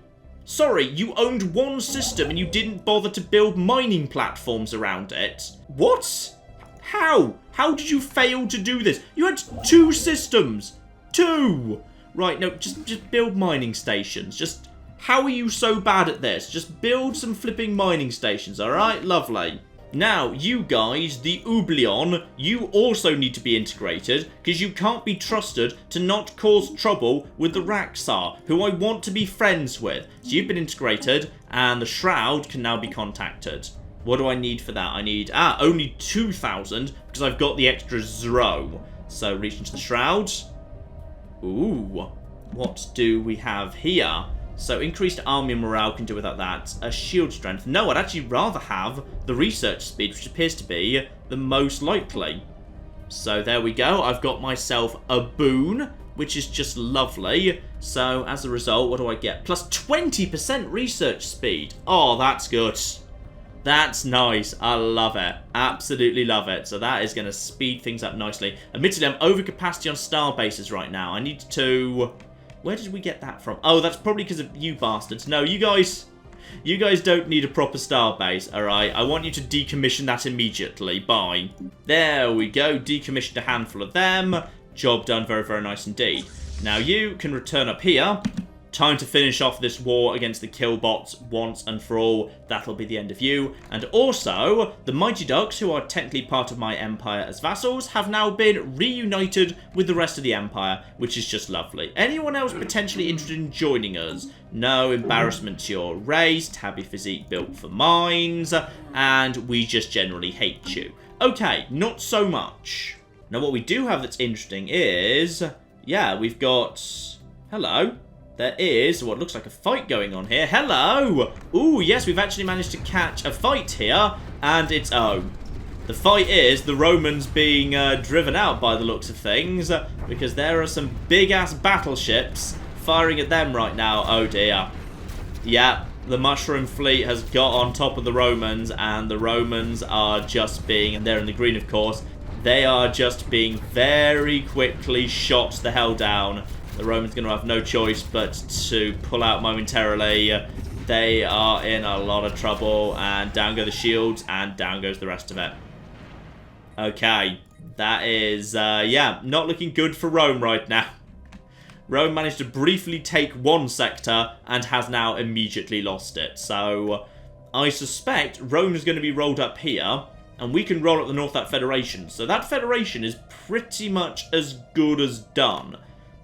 Sorry, you owned 1 system and you didn't bother to build mining platforms around it. What? How? How did you fail to do this? You had 2 systems. 2! Right, no, just build mining stations. Just, how are you so bad at this? Just build some flipping mining stations, alright? Lovely. Now, you guys, the Oublion, you also need to be integrated, because you can't be trusted to not cause trouble with the Raxar, who I want to be friends with. So you've been integrated, and the Shroud can now be contacted. What do I need for that? I need, only 2,000, because I've got the extra 0. So, reach into the Shroud. Ooh, what do we have here? So, increased army morale can do without that. A shield strength. No, I'd actually rather have the research speed, which appears to be the most likely. So, there we go. I've got myself a boon, which is just lovely. So, as a result, what do I get? Plus 20% research speed. Oh, that's good. That's nice. I love it. Absolutely love it. So that is going to speed things up nicely. Admittedly, I'm over capacity on star bases right now. I need to... Where did we get that from? Oh, that's probably because of you bastards. No, you guys don't need a proper star base, alright? I want you to decommission that immediately. Bye. There we go. Decommissioned a handful of them. Job done. Very, very nice indeed. Now you can return up here. Time to finish off this war against the killbots once and for all. That'll be the end of you. And also, the Mighty Ducks, who are technically part of my empire as vassals, have now been reunited with the rest of the empire, which is just lovely. Anyone else potentially interested in joining us? No embarrassment to your race, tabby physique built for mines, and we just generally hate you. Okay, not so much. Now, what we do have that's interesting is, yeah, we've got... Hello. There is what looks like a fight going on here. Hello! Ooh, yes, we've actually managed to catch a fight here, and it's... Oh. The fight is the Romans being driven out by the looks of things, because there are some big-ass battleships firing at them right now. Oh, dear. Yeah, the Mushroom Fleet has got on top of the Romans, and the Romans are just being... And they're in the green, of course. They are just being very quickly shot the hell down. The Romans are going to have no choice but to pull out momentarily. They are in a lot of trouble. And down go the shields. And down goes the rest of it. Okay. That is, yeah, not looking good for Rome right now. Rome managed to briefly take 1 sector and has now immediately lost it. So, I suspect Rome is going to be rolled up here. And we can roll up the North that Federation. So that Federation is pretty much as good as done.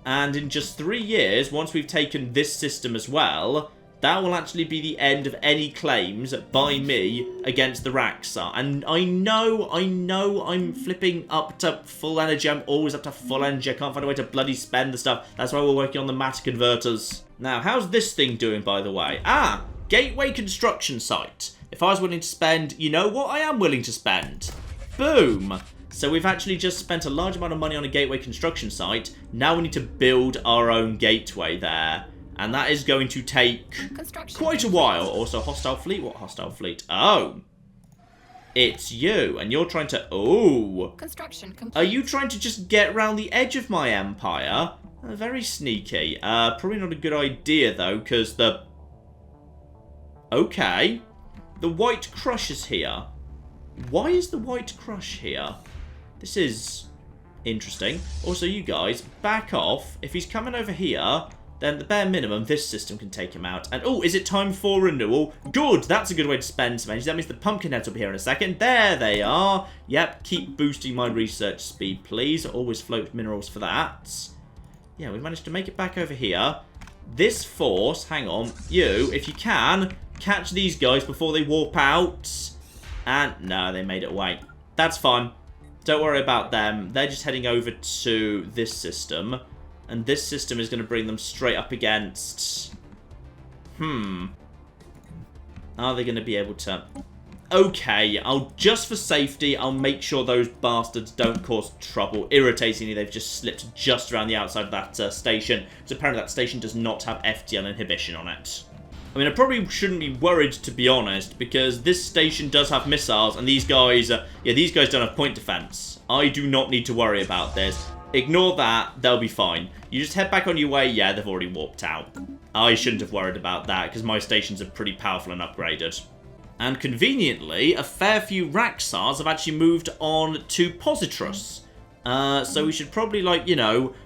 And in just 3 years, once we've taken this system as well, that will actually be the end of any claims by me against the Raxar. And I know I'm flipping up to full energy. I'm always up to full energy. I can't find a way to bloody spend the stuff. That's why we're working on the matter converters. Now, how's this thing doing, by the way? Ah, gateway construction site. If I was willing to spend, you know what I am willing to spend? Boom. So we've actually just spent a large amount of money on a gateway construction site. Now we need to build our own gateway there. And that is going to take quite a while. Also, hostile fleet? What hostile fleet? Oh. It's you. And you're trying to... Oh. Construction complete. Are you trying to just get around the edge of my empire? Very sneaky. Probably not a good idea, though, because the... Okay. The White Crush is here. Why is the White Crush here? This is Interesting. Also, you guys, back off. If he's coming over here, then the bare minimum, this system can take him out. And, oh, is it time for renewal? Good, that's a good way to spend some energy. That means the pumpkin heads will be here in a second. There they are. Yep, keep boosting my research speed, please. Always float minerals for that. Yeah, we managed to make it back over here. This force, hang on, you, if you can, catch these guys before they warp out. And, no, they made it away. That's fine. Don't worry about them. They're just heading over to this system. And this system is going to bring them straight up against... Are they going to be able to... Okay, just for safety, I'll make sure those bastards don't cause trouble. Irritatingly, they've just slipped just around the outside of that station. So apparently that station does not have FTL inhibition on it. I mean, I probably shouldn't be worried, to be honest, because this station does have missiles, and these guys, these guys don't have point defense. I do not need to worry about this. Ignore that, they'll be fine. You just head back on your way, yeah, they've already warped out. I shouldn't have worried about that, because my stations are pretty powerful and upgraded. And conveniently, a fair few Raxars have actually moved on to Positrus. So we should probably, like,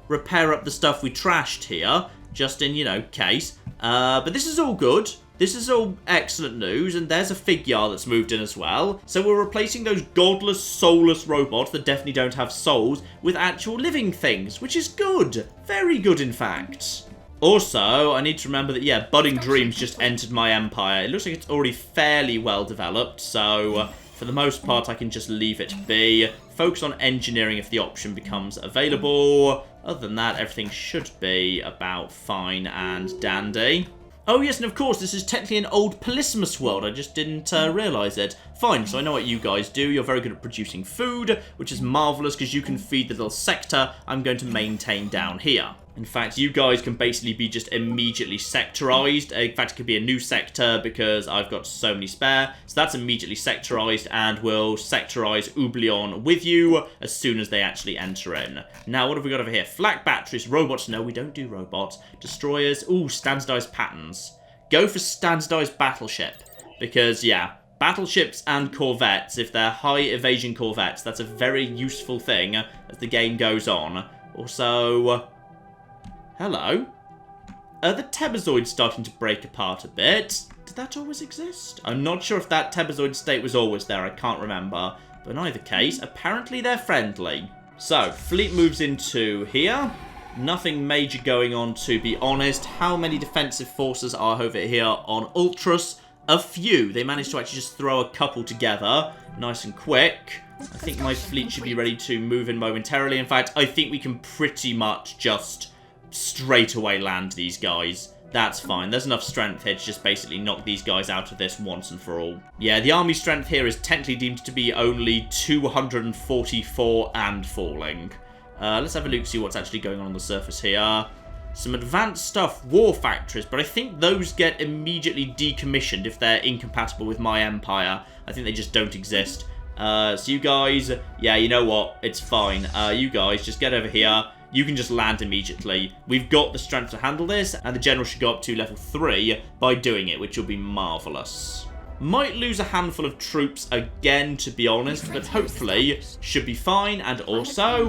repair up the stuff we trashed here, just in, case. But this is all good. This is all excellent news, and there's a Figuard that's moved in as well. So we're replacing those godless, soulless robots that definitely don't have souls with actual living things, which is good. Very good, in fact. Also, I need to remember that, yeah, Budding Dreams just entered my empire. It looks like it's already fairly well developed, so for the most part, I can just leave it be. Focus on engineering if the option becomes available. Other than that, everything should be about fine and dandy. Oh yes, and of course, this is technically an old Polysimus world. I just didn't realise it. Fine, so I know what you guys do. You're very good at producing food, which is marvellous because you can feed the little sector I'm going to maintain down here. In fact, you guys can basically be just immediately sectorized. In fact, it could be a new sector because I've got so many spare. So that's immediately sectorized, and we'll sectorize Oublion with you as soon as they actually enter in. Now, what have we got over here? Flak batteries, robots. No, we don't do robots. Destroyers. Ooh, standardized patterns. Go for standardized battleship. Because, yeah, battleships and corvettes, if they're high evasion corvettes, that's a very useful thing as the game goes on. Also... hello? The Tebazoid's starting to break apart a bit. Did that always exist? I'm not sure if that Tebazoid state was always there. I can't remember. But in either case, apparently they're friendly. So, fleet moves into here. Nothing major going on, to be honest. How many defensive forces are over here on Ultras? A few. They managed to actually just throw a couple together. Nice and quick. I think my fleet should be ready to move in momentarily. In fact, I think we can pretty much just... straight away land these guys. That's fine. There's enough strength here to just basically knock these guys out of this once and for all. Yeah, the army strength here is technically deemed to be only 244 and falling. Let's have a look, see what's actually going on the surface here. Some advanced stuff, war factories, but I think those get immediately decommissioned if they're incompatible with my empire. I think they just don't exist. So you guys, yeah, you know what? It's fine. You guys, just get over here. You can just land immediately. We've got the strength to handle this, and the general should go up to level 3 by doing it, which will be marvellous. Might lose a handful of troops again, to be honest, but hopefully should be fine. And also,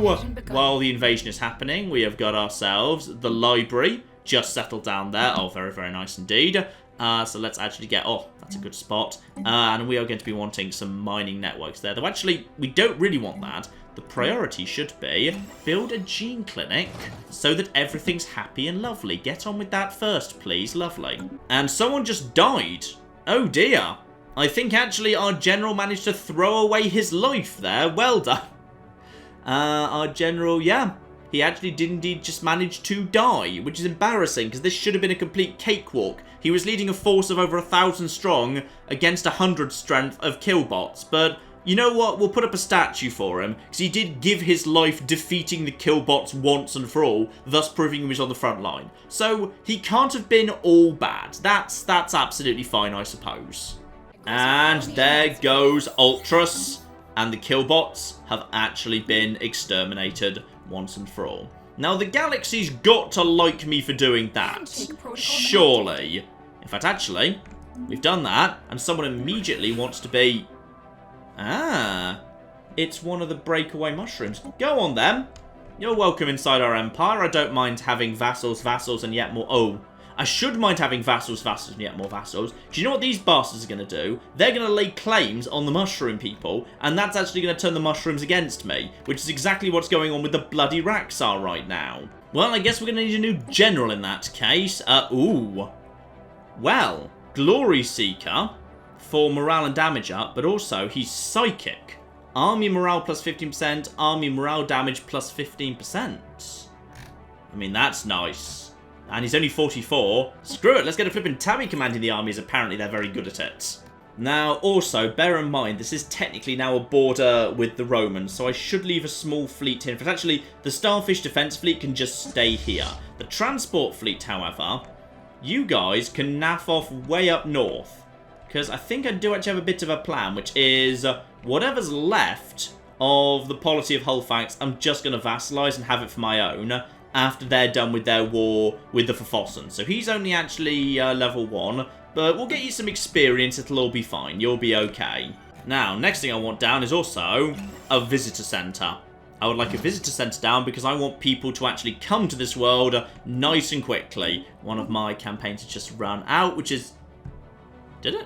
while the invasion is happening, we have got ourselves the library just settled down there. Oh, very, very nice indeed. So let's actually get... oh, that's a good spot. And we are going to be wanting some mining networks there. Though actually, we don't really want that. The priority should be build a gene clinic so that everything's happy and lovely. Get on with that first, please. Lovely. And someone just died. Oh, dear. I think actually our general managed to throw away his life there. Well done. Our general, yeah. He actually did indeed just manage to die, which is embarrassing because this should have been a complete cakewalk. He was leading a force of over 1,000 strong against 100 strength of killbots, but you know what? We'll put up a statue for him because he did give his life defeating the killbots once and for all, thus proving he was on the front line. So he can't have been all bad. That's absolutely fine, I suppose. And there goes Ultras, and the killbots have actually been exterminated once and for all. Now, the galaxy's got to like me for doing that. Surely. In fact, actually, we've done that, and someone immediately wants to be... ah. it's one of the breakaway mushrooms. Go on, then. You're welcome inside our empire. I don't mind having vassals, and yet more... Oh, I should mind having vassals, and yet more vassals. Do you know what these bastards are going to do? They're going to lay claims on the mushroom people, and that's actually going to turn the mushrooms against me, which is exactly what's going on with the bloody Raxar right now. Well, I guess we're going to need a new general in that case. Ooh. Well, Glory Seeker for morale and damage up, but also he's psychic. Army morale plus 15%, army morale damage plus 15%. I mean, that's nice. And he's only 44. Screw it, let's get a flippin' tabby commanding the armies. Apparently they're very good at it. Now, also, bear in mind, this is technically now a border with the Romans, so I should leave a small fleet here. In fact, actually, the Starfish Defense Fleet can just stay here. The Transport Fleet, however, you guys can naff off way up north. Because I think I do actually have a bit of a plan, which is whatever's left of the polity of Hullfax, I'm just going to vassalize and have it for my own after they're done with their war with the Forfossen. So he's only actually level 1, but we'll get you some experience, it'll all be fine, you'll be okay. Now, next thing I want down is also a visitor centre. I would like a visitor centre down because I want people to actually come to this world nice and quickly. One of my campaigns has just run out, which is... Did it?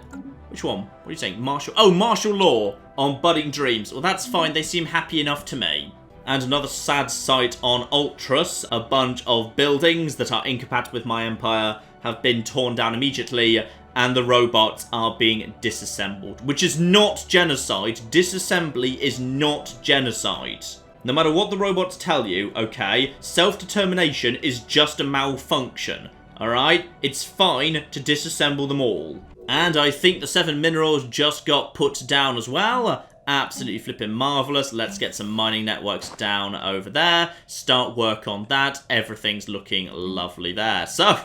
Which one? What are you saying? Martial... Oh, martial law on budding dreams. Well, that's fine. They seem happy enough to me. And another sad sight on Ultras. A bunch of buildings that are incompatible with my empire have been torn down immediately, and the robots are being disassembled. Which is not genocide. Disassembly is not genocide. No matter what the robots tell you, okay, self-determination is just a malfunction. Alright? It's fine to disassemble them all. And I think the 7 minerals just got put down as well. Absolutely flipping marvellous. Let's get some mining networks down over there. Start work on that. Everything's looking lovely there. So,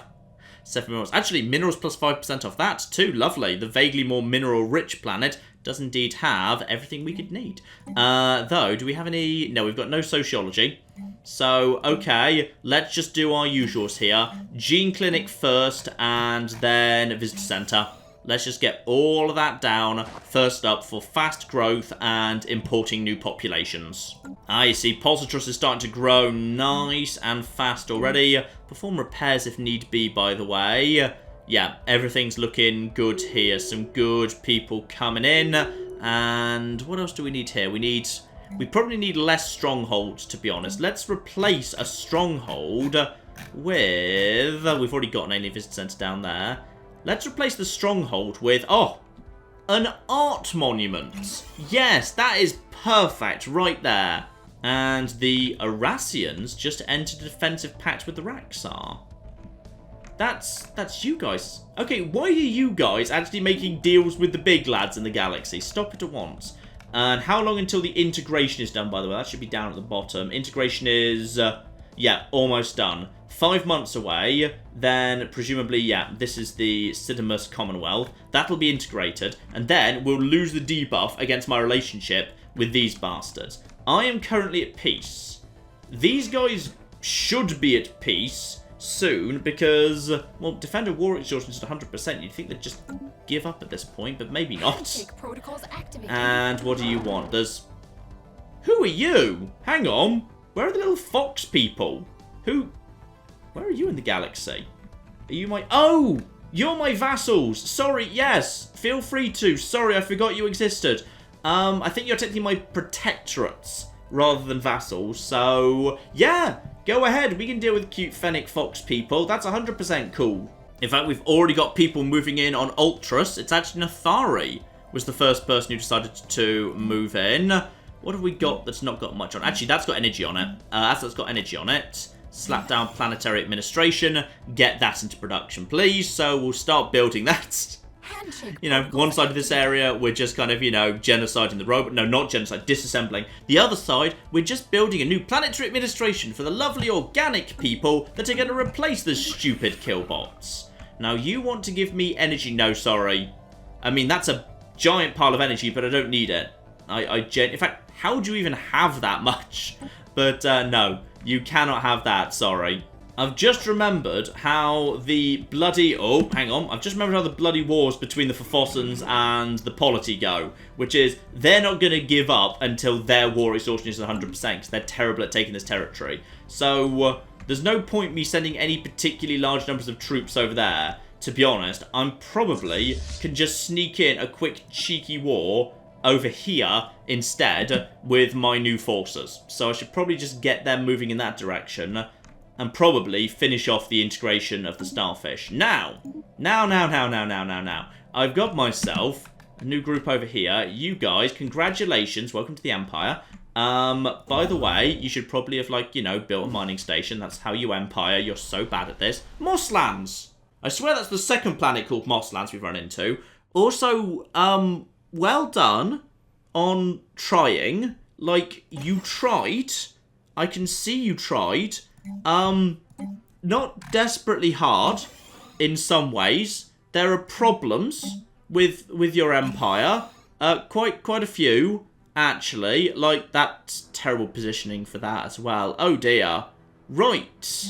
7 minerals. Actually, minerals plus 5% off that too. Lovely. The vaguely more mineral-rich planet does indeed have everything we could need. Though, do we have any... No, we've got no sociology. So, okay, let's just do our usuals here. Gene Clinic first, and then Visitor Centre. Let's just get all of that down first up for fast growth and importing new populations. You see, Positrus is starting to grow nice and fast already. Perform repairs if need be, by the way. Yeah, everything's looking good here. Some good people coming in. And what else do we need here? We probably need less strongholds, to be honest. Let's replace a stronghold with... We've already got an alien visitor centre down there. Let's replace the stronghold with... Oh, an art monument. Yes, that is perfect right there. And the Arassians just entered a defensive pact with the Raxar. That's you guys. Okay, why are you guys actually making deals with the big lads in the galaxy? Stop it at once. And how long until the integration is done, by the way? That should be down at the bottom. Integration is, yeah, almost done. 5 months away, then presumably, yeah, this is the Sidimus Commonwealth. That'll be integrated, and then we'll lose the debuff against my relationship with these bastards. I am currently at peace. These guys should be at peace soon because, well, Defender War Exhaustion is at 100%. You'd think they'd just give up at this point, but maybe not. And what do you want? There's... Who are you? Hang on. Where are the little fox people? Where are you in the galaxy? Are you my... Oh! You're my vassals! Sorry, yes! Feel free to. Sorry, I forgot you existed. I think you're technically my protectorates rather than vassals, so... Yeah! Go ahead, we can deal with cute fennec fox people. That's 100% cool. In fact, we've already got people moving in on Ultras. It's actually Nathari was the first person who decided to move in. What have we got that's not got much on? Actually, that's got energy on it. That's got energy on it. Slap down planetary administration. Get that into production, please. So we'll start building that. You know, one side of this area, we're just kind of, you know, genociding the robot. No, not genocide, disassembling. The other side, we're just building a new planetary administration for the lovely organic people that are going to replace the stupid killbots. Now, you want to give me energy? No, sorry. I mean, that's a giant pile of energy, but I don't need it. In fact, how do you even have that much? But, no. You cannot have that, sorry. I've just remembered how the bloody... Oh, hang on. I've just remembered how the bloody wars between the Fofossans and the Polity go. Which is, they're not going to give up until their war exhaustion is 100%. Because they're terrible at taking this territory. So, there's no point me sending any particularly large numbers of troops over there. To be honest, I'm probably can just sneak in a quick cheeky war over here instead with my new forces. So I should probably just get them moving in that direction and probably finish off the integration of the starfish. Now. I've got myself a new group over here. You guys, congratulations. Welcome to the Empire. By the way, you should probably have, like, you know, built a mining station. That's how you Empire. You're so bad at this. Mosslands. I swear that's the second planet called Mosslands we've run into. Also, well done on trying. Like, you tried. I can see you tried. Not desperately hard in some ways. There are problems with your empire. Quite a few, actually. Like, that's terrible positioning for that as well. Oh dear. Right.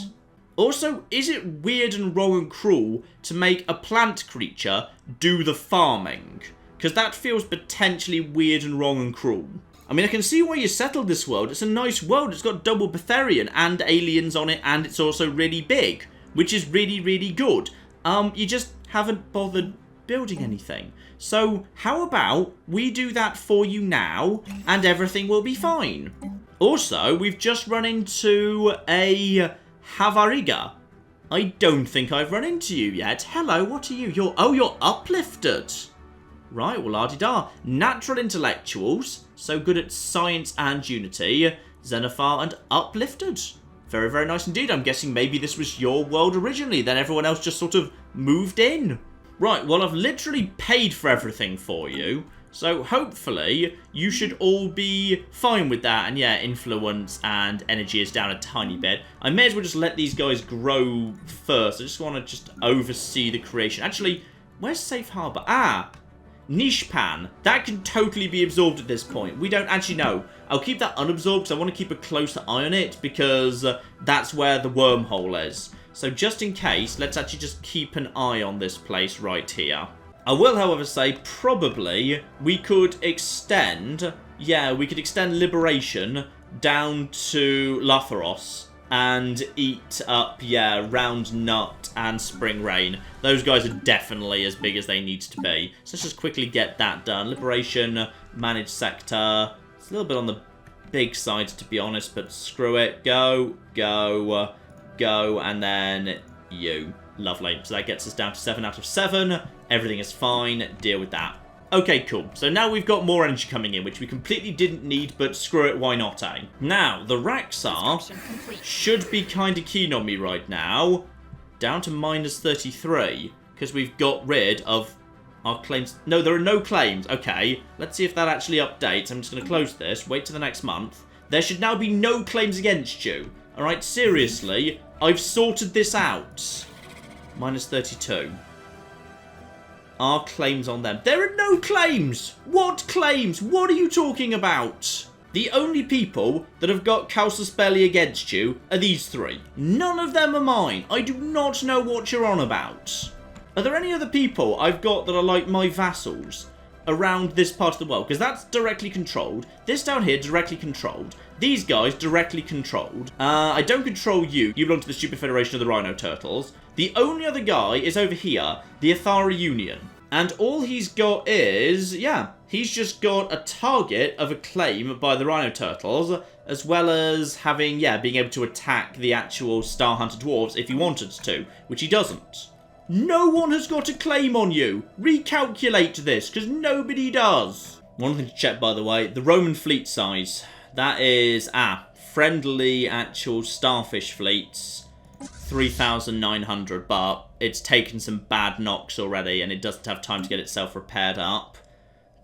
Also, is it weird and wrong and cruel to make a plant creature do the farming? Because that feels potentially weird and wrong and cruel. I mean, I can see why you settled this world. It's a nice world. It's got double Betharian and aliens on it, and it's also really big, which is really, really good. You just haven't bothered building anything. So, how about we do that for you now, and everything will be fine. Also, we've just run into a Havariga. I don't think I've run into you yet. Hello, what are you? You're uplifted. Right, well, la-di-da. Natural intellectuals, so good at science and unity. Xenophar and uplifted. Very, very nice indeed. I'm guessing maybe this was your world originally, then everyone else just sort of moved in. Right, well, I've literally paid for everything for you, so hopefully you should all be fine with that. And yeah, influence and energy is down a tiny bit. I may as well just let these guys grow first. I just want to just oversee the creation. Actually, where's Safe Harbor? Ah! Nishpan. That can totally be absorbed at this point. We don't actually know. I'll keep that unabsorbed because I want to keep a closer eye on it because that's where the wormhole is. So just in case, let's actually just keep an eye on this place right here. I will, however, say probably we could extend... Yeah, we could extend Liberation down to Latharos and eat up, yeah, Round Nut and Spring Rain. Those guys are definitely as big as they need to be. So let's just quickly get that done. Liberation, Managed Sector. It's a little bit on the big side, to be honest, but screw it. Go, and then you. Lovely. So that gets us down to 7 out of 7. Everything is fine. Deal with that. Okay, cool. So now we've got more energy coming in, which we completely didn't need, but screw it, why not, eh? Now, the Raxar should be kind of keen on me right now. Down to minus 33, because we've got rid of our claims. No, there are no claims. Okay, let's see if that actually updates. I'm just going to close this, wait till the next month. There should now be no claims against you. Alright, seriously, I've sorted this out. Minus 32. Our claims on them. There are no claims! What claims? What are you talking about? The only people that have got Casus Belli against you are these three. None of them are mine. I do not know what you're on about. Are there any other people I've got that are like my vassals around this part of the world? Because that's directly controlled. This down here, directly controlled. These guys, directly controlled. I don't control you. You belong to the stupid Federation of the Rhino Turtles. The only other guy is over here, the Athara Union. And all he's got is, yeah, he's just got a target of a claim by the Rhino Turtles, as well as having, yeah, being able to attack the actual Star Hunter Dwarves if he wanted to, which he doesn't. No one has got a claim on you. Recalculate this, because nobody does. One thing to check, by the way, the Roman fleet size. That is, friendly actual starfish fleets. 3,900, but it's taken some bad knocks already, and it doesn't have time to get itself repaired up.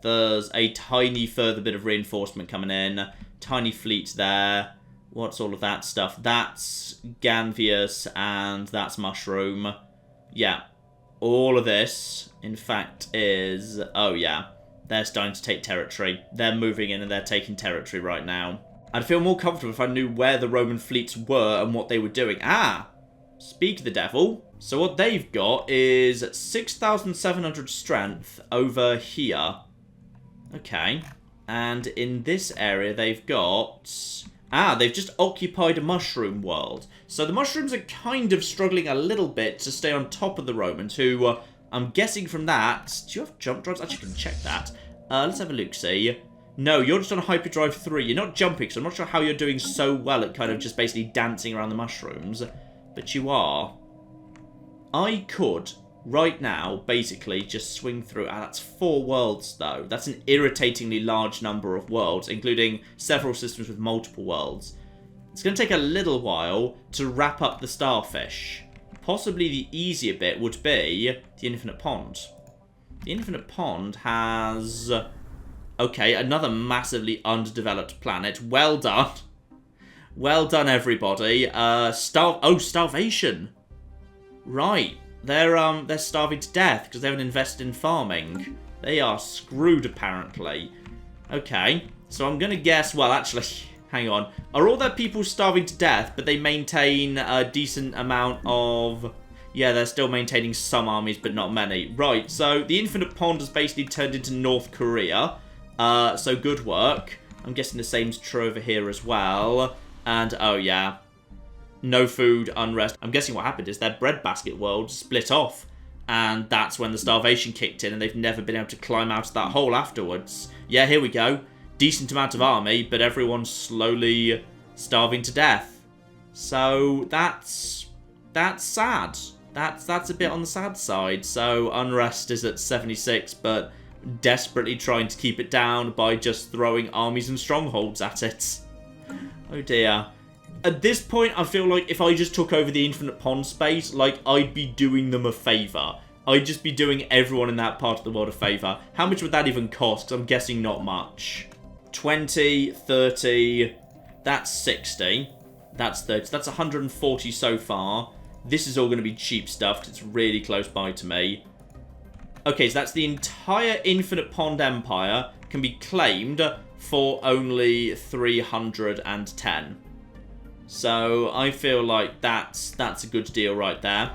There's a tiny further bit of reinforcement coming in. Tiny fleet there. What's all of that stuff? That's Ganvius, and that's Mushroom. Yeah. All of this, in fact, is... Oh, yeah. They're starting to take territory. They're moving in and they're taking territory right now. I'd feel more comfortable if I knew where the Roman fleets were and what they were doing. Ah! Speak to the devil. So what they've got is 6,700 strength over here. Okay. And in this area, they've got... they've just occupied a mushroom world. So the mushrooms are kind of struggling a little bit to stay on top of the Romans, who, I'm guessing from that... Do you have jump drives? Actually, I can check that. Let's have a look, see. No, you're just on hyperdrive 3. You're not jumping, so I'm not sure how you're doing so well at kind of just basically dancing around the mushrooms. But you are. I could, right now, basically just swing through. That's 4 worlds, though. That's an irritatingly large number of worlds, including several systems with multiple worlds. It's going to take a little while to wrap up the starfish. Possibly the easier bit would be the infinite pond. The infinite pond has... Okay, another massively underdeveloped planet. Well done. Well done, everybody. Starvation. Right. They're starving to death because they haven't invested in farming. They are screwed, apparently. Okay. So I'm going to guess... Well, actually, hang on. Are all their people starving to death, but they maintain a decent amount of... Yeah, they're still maintaining some armies, but not many. Right, so the infinite pond has basically turned into North Korea. So good work. I'm guessing the same's true over here as well. And, oh yeah, no food, unrest. I'm guessing what happened is their breadbasket world split off. And that's when the starvation kicked in and they've never been able to climb out of that hole afterwards. Yeah, here we go. Decent amount of army, but everyone's slowly starving to death. So that's sad. That's a bit on the sad side. So unrest is at 76, but... desperately trying to keep it down by just throwing armies and strongholds at it. Oh dear. At this point, I feel like if I just took over the infinite pond space, like, I'd be doing them a favour. I'd just be doing everyone in that part of the world a favour. How much would that even cost? 'Cause I'm guessing not much. 20, 30, that's 60. That's 30. That's 140 so far. This is all going to be cheap stuff because it's really close by to me. Okay, so that's the entire Infinite Pond Empire can be claimed for only 310. So I feel like that's a good deal right there.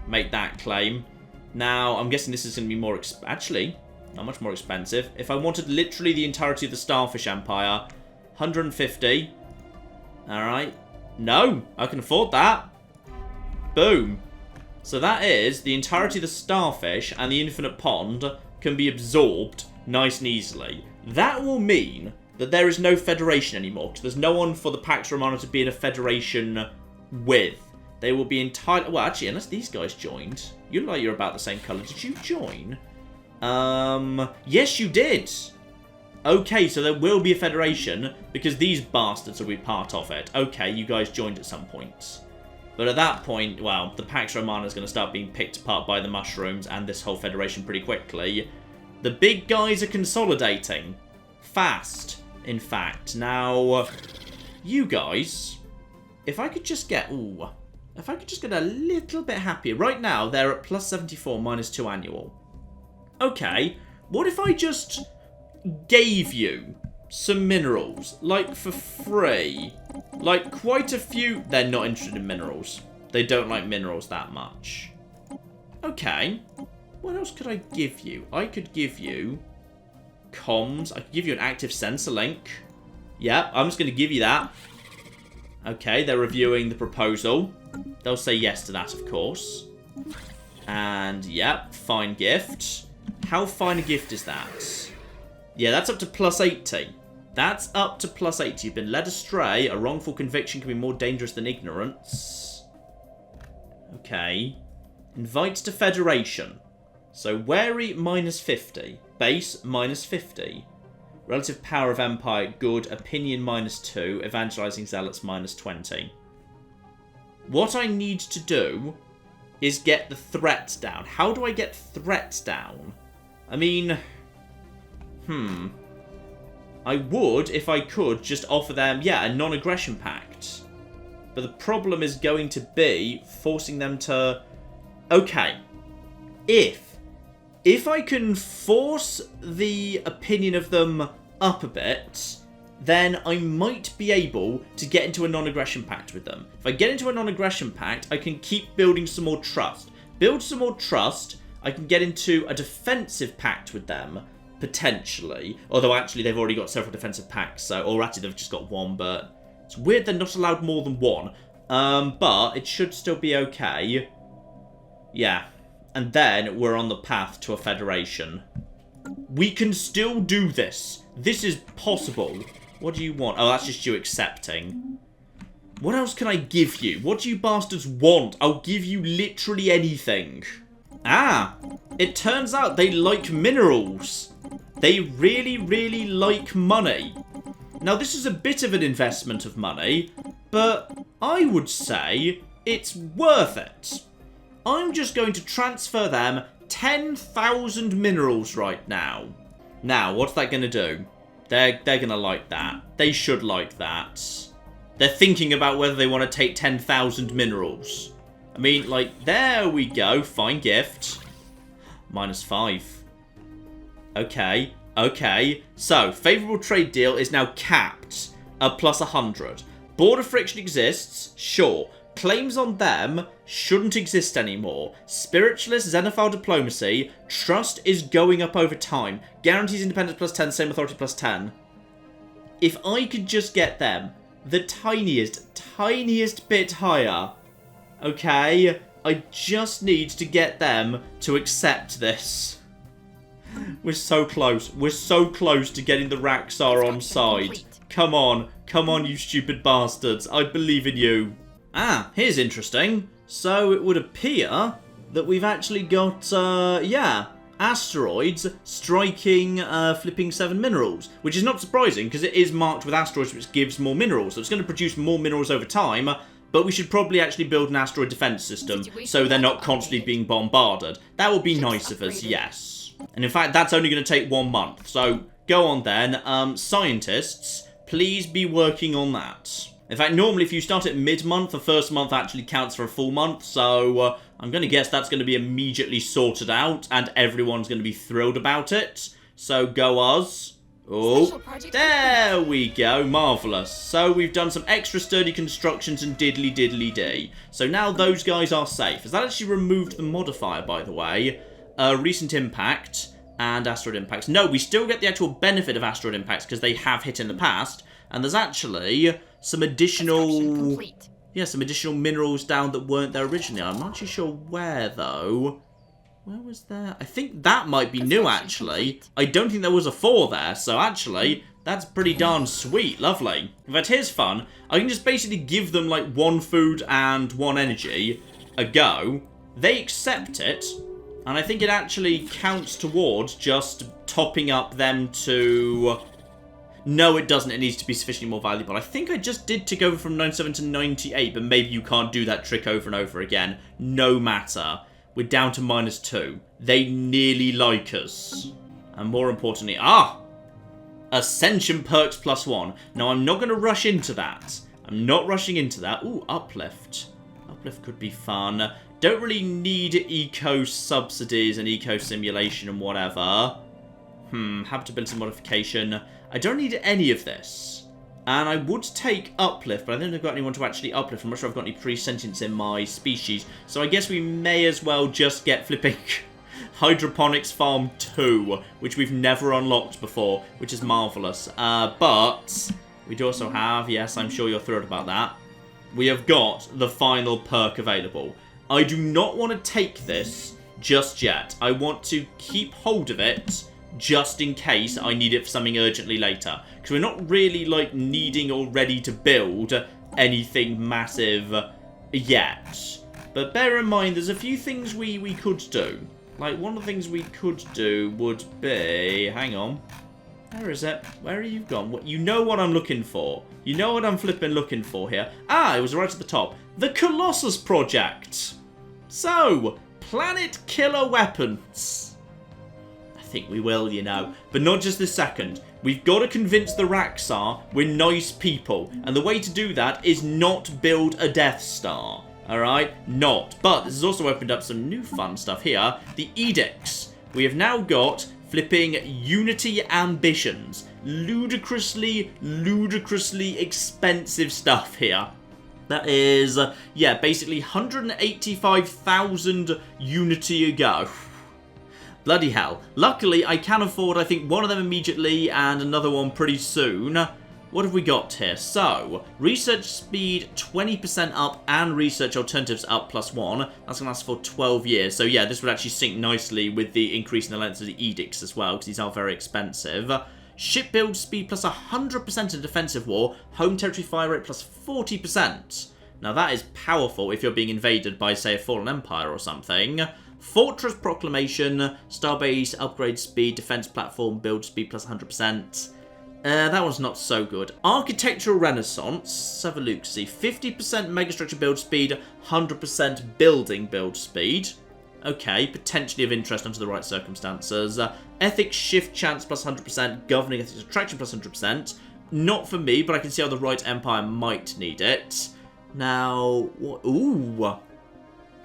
Make that claim. Now, I'm guessing this is going to be more... Actually, not much more expensive. If I wanted literally the entirety of the Starfish Empire, 150. Alright. No, I can afford that. Boom. So that is the entirety of the Starfish and the Infinite Pond can be absorbed nice and easily. That will mean that there is no Federation anymore, because there's no one for the Pax Romana to be in a Federation with. They will be entirely... Well, actually, unless these guys joined. You look like you're about the same colour. Did you join? Yes, you did. Okay, so there will be a Federation, because these bastards will be part of it. Okay, you guys joined at some point. But at that point, well, the Pax Romana is going to start being picked apart by the mushrooms and this whole Federation pretty quickly. The big guys are consolidating. Fast, in fact. Now, you guys, if I could just get... Ooh, if I could just get a little bit happier. Right now, they're at plus 74, minus 2 annual. Okay, what if I just gave you some minerals, like for free? Like, quite a few... They're not interested in minerals. They don't like minerals that much. Okay. What else could I give you? I could give you... comms. I could give you an active sensor link. Yeah, I'm just going to give you that. Okay, they're reviewing the proposal. They'll say yes to that, of course. And, yeah, fine gift. How fine a gift is that? Yeah, that's up to plus 80. That's up to plus 80. You've been led astray. A wrongful conviction can be more dangerous than ignorance. Okay. Invite to Federation. So, wary, minus 50. Base, minus 50. Relative power of empire, good. Opinion, minus 2. Evangelizing zealots, minus 20. What I need to do is get the threats down. How do I get threats down? I mean... I would, if I could, just offer them, yeah, a non-aggression pact. But the problem is going to be forcing them to... Okay. If I can force the opinion of them up a bit, then I might be able to get into a non-aggression pact with them. If I get into a non-aggression pact, I can keep building some more trust. Build some more trust, I can get into a defensive pact with them, potentially. Although, actually, they've already got several defensive pacts, so... Or, actually, they've just got one, but... It's weird they're not allowed more than one. But it should still be okay. Yeah. And then we're on the path to a federation. We can still do this. This is possible. What do you want? Oh, that's just you accepting. What else can I give you? What do you bastards want? I'll give you literally anything. Ah, it turns out they like minerals. They really, really like money. Now, this is a bit of an investment of money, but I would say it's worth it. I'm just going to transfer them 10,000 minerals right now. Now, what's that going to do? They're going to like that. They should like that. They're thinking about whether they want to take 10,000 minerals. I mean, like, there we go. Fine gift. -5. Okay. Okay. So, favourable trade deal is now capped at +100. Border friction exists. Sure. Claims on them shouldn't exist anymore. Spiritualist Xenophile diplomacy. Trust is going up over time. Guarantees independence +10, same authority +10. If I could just get them the tiniest bit higher, okay? I just need to get them to accept this. We're so close. We're so close to getting the Raxar on side. Come on. Come on, you stupid bastards. I believe in you. Ah, here's interesting. So it would appear that we've actually got, yeah, asteroids striking flipping 7 minerals, which is not surprising because it is marked with asteroids, which gives more minerals. So it's going to produce more minerals over time, but we should probably actually build an asteroid defense system so they're not constantly being bombarded. That would be nice of us, yes. And in fact, that's only going to take 1 month. So go on then. Scientists, please be working on that. In fact, normally if you start at mid-month, the first month actually counts for a full month, so I'm going to guess that's going to be immediately sorted out, and everyone's going to be thrilled about it. So go us. Oh, there we go, marvellous. So we've done some extra sturdy constructions and diddly-diddly-dee. So now those guys are safe. Has that actually removed the modifier, by the way? Recent impact and asteroid impacts. No, we still get the actual benefit of asteroid impacts because they have hit in the past, and there's actually some additional, yeah, some additional minerals down that weren't there originally. I'm not too sure where, though. Where was there? I think that might be new, actually. I don't think there was a 4 there, so actually, that's pretty darn sweet. Lovely. In fact, here's fun. I can just basically give them, like, 1 food and 1 energy a go. They accept it, and I think it actually counts towards just topping up them to... No, it doesn't. It needs to be sufficiently more valuable. I think I just did tick over from 97 to 98, but maybe you can't do that trick over and over again. No matter. We're down to -2. They nearly like us. And more importantly, Ascension perks +1. Now, I'm not going to rush into that. I'm not rushing into that. Ooh, uplift. Uplift could be fun. Don't really need eco subsidies and eco simulation and whatever. Habitability modification. I don't need any of this. And I would take uplift, but I don't think I've got anyone to actually uplift. I'm not sure I've got any pre-sentience in my species. So I guess we may as well just get flipping Hydroponics Farm 2, which we've never unlocked before, which is marvellous. But we do also have, yes, I'm sure you're thrilled about that, we have got the final perk available. I do not want to take this just yet. I want to keep hold of it just in case I need it for something urgently later. Because we're not really, like, needing or ready to build anything massive yet. But bear in mind, there's a few things we could do. Like, one of the things we could do would be... Hang on. Where is it? Where are you gone? What, you know what I'm looking for. You know what I'm flipping looking for here. Ah, it was right at the top. The Colossus Project. So, planet killer weapons. I think we will, you know. But not just this second. We've got to convince the Raxar we're nice people. And the way to do that is not build a Death Star. Alright? Not. But this has also opened up some new fun stuff here. The Edicts. We have now got flipping unity ambitions. Ludicrously expensive stuff here. That is, yeah, basically 185,000 unity a go. Bloody hell. Luckily, I can afford, I think, one of them immediately and another one pretty soon. What have we got here? So, research speed 20% up and research alternatives up +1. That's going to last for 12 years. So yeah, this would actually sync nicely with the increase in the length of the edicts as well, because these are very expensive. Ship build speed plus 100% in defensive war. Home territory fire rate plus 40%. Now that is powerful if you're being invaded by, say, a fallen empire or something. Fortress proclamation, starbase upgrade speed, defense platform build speed plus 100%. That one's not so good. Architectural renaissance, let's have a look, see. 50% megastructure build speed, 100% building build speed. Okay, potentially of interest under the right circumstances. Ethics shift chance plus 100%, governing ethics attraction plus 100%. Not for me, but I can see how the right empire might need it. Now, what? Ooh.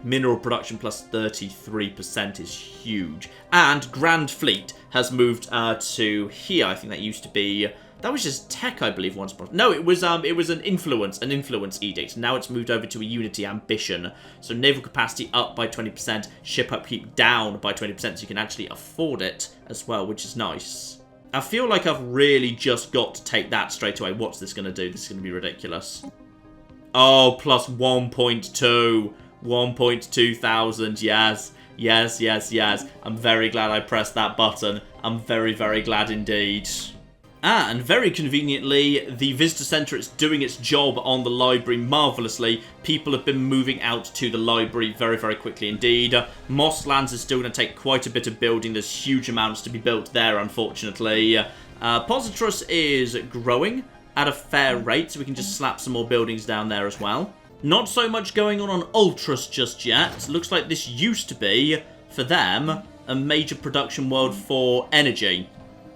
Mineral production plus 33% is huge. And Grand Fleet has moved to here. I think that used to be... That was just tech, I believe, once upon... No, it was an influence edict. Now it's moved over to a unity ambition. So naval capacity up by 20%, ship upkeep down by 20%, so you can actually afford it as well, which is nice. I feel like I've really just got to take that straight away. What's this going to do? This is going to be ridiculous. Oh, plus 1.2. 1.2 thousand, yes. I'm very glad I pressed that button. I'm very glad indeed. And very conveniently, the visitor centre is doing its job on the library marvellously. People have been moving out to the library very quickly indeed. Mosslands is still going to take quite a bit of building. There's huge amounts to be built there, unfortunately. Positrus is growing at a fair rate, so we can just slap some more buildings down there as well. Not so much going on Ultras just yet. Looks like this used to be, for them, a major production world for energy.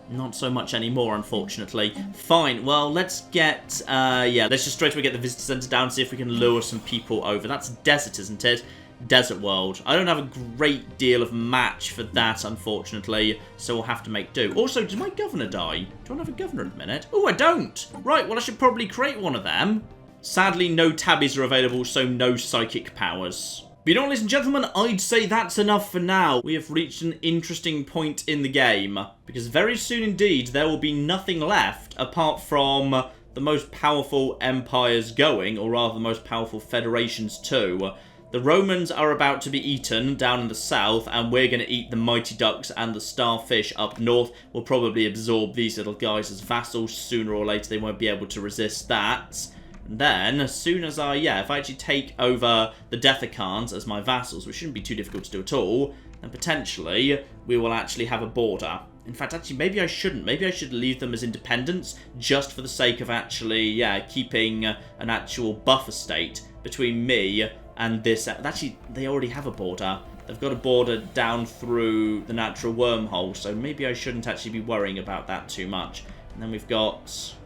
Not so much anymore, unfortunately. Fine, well, let's get, let's just straight away get the visitor centre down and see if we can lure some people over. That's desert, isn't it? Desert world. I don't have a great deal of match for that, unfortunately, so we'll have to make do. Also, did my governor die? Do I have a governor at the minute? Oh, I don't! Right, well, I should probably create one of them. Sadly, no tabbies are available, so no psychic powers. But you know what, ladies and gentlemen, I'd say that's enough for now. We have reached an interesting point in the game, because very soon indeed, there will be nothing left apart from the most powerful empires going, or rather the most powerful federations too. The Romans are about to be eaten down in the south, and we're going to eat the mighty ducks and the starfish up north. We'll probably absorb these little guys as vassals. Sooner or later, they won't be able to resist that. And then, as soon as if I actually take over the Deathicans as my vassals, which shouldn't be too difficult to do at all, then potentially we will actually have a border. In fact, actually, maybe I shouldn't. Maybe I should leave them as independents, just for the sake of actually, keeping an actual buffer state between me and this. Actually, they already have a border. They've got a border down through the natural wormhole, so maybe I shouldn't actually be worrying about that too much. And then we've got...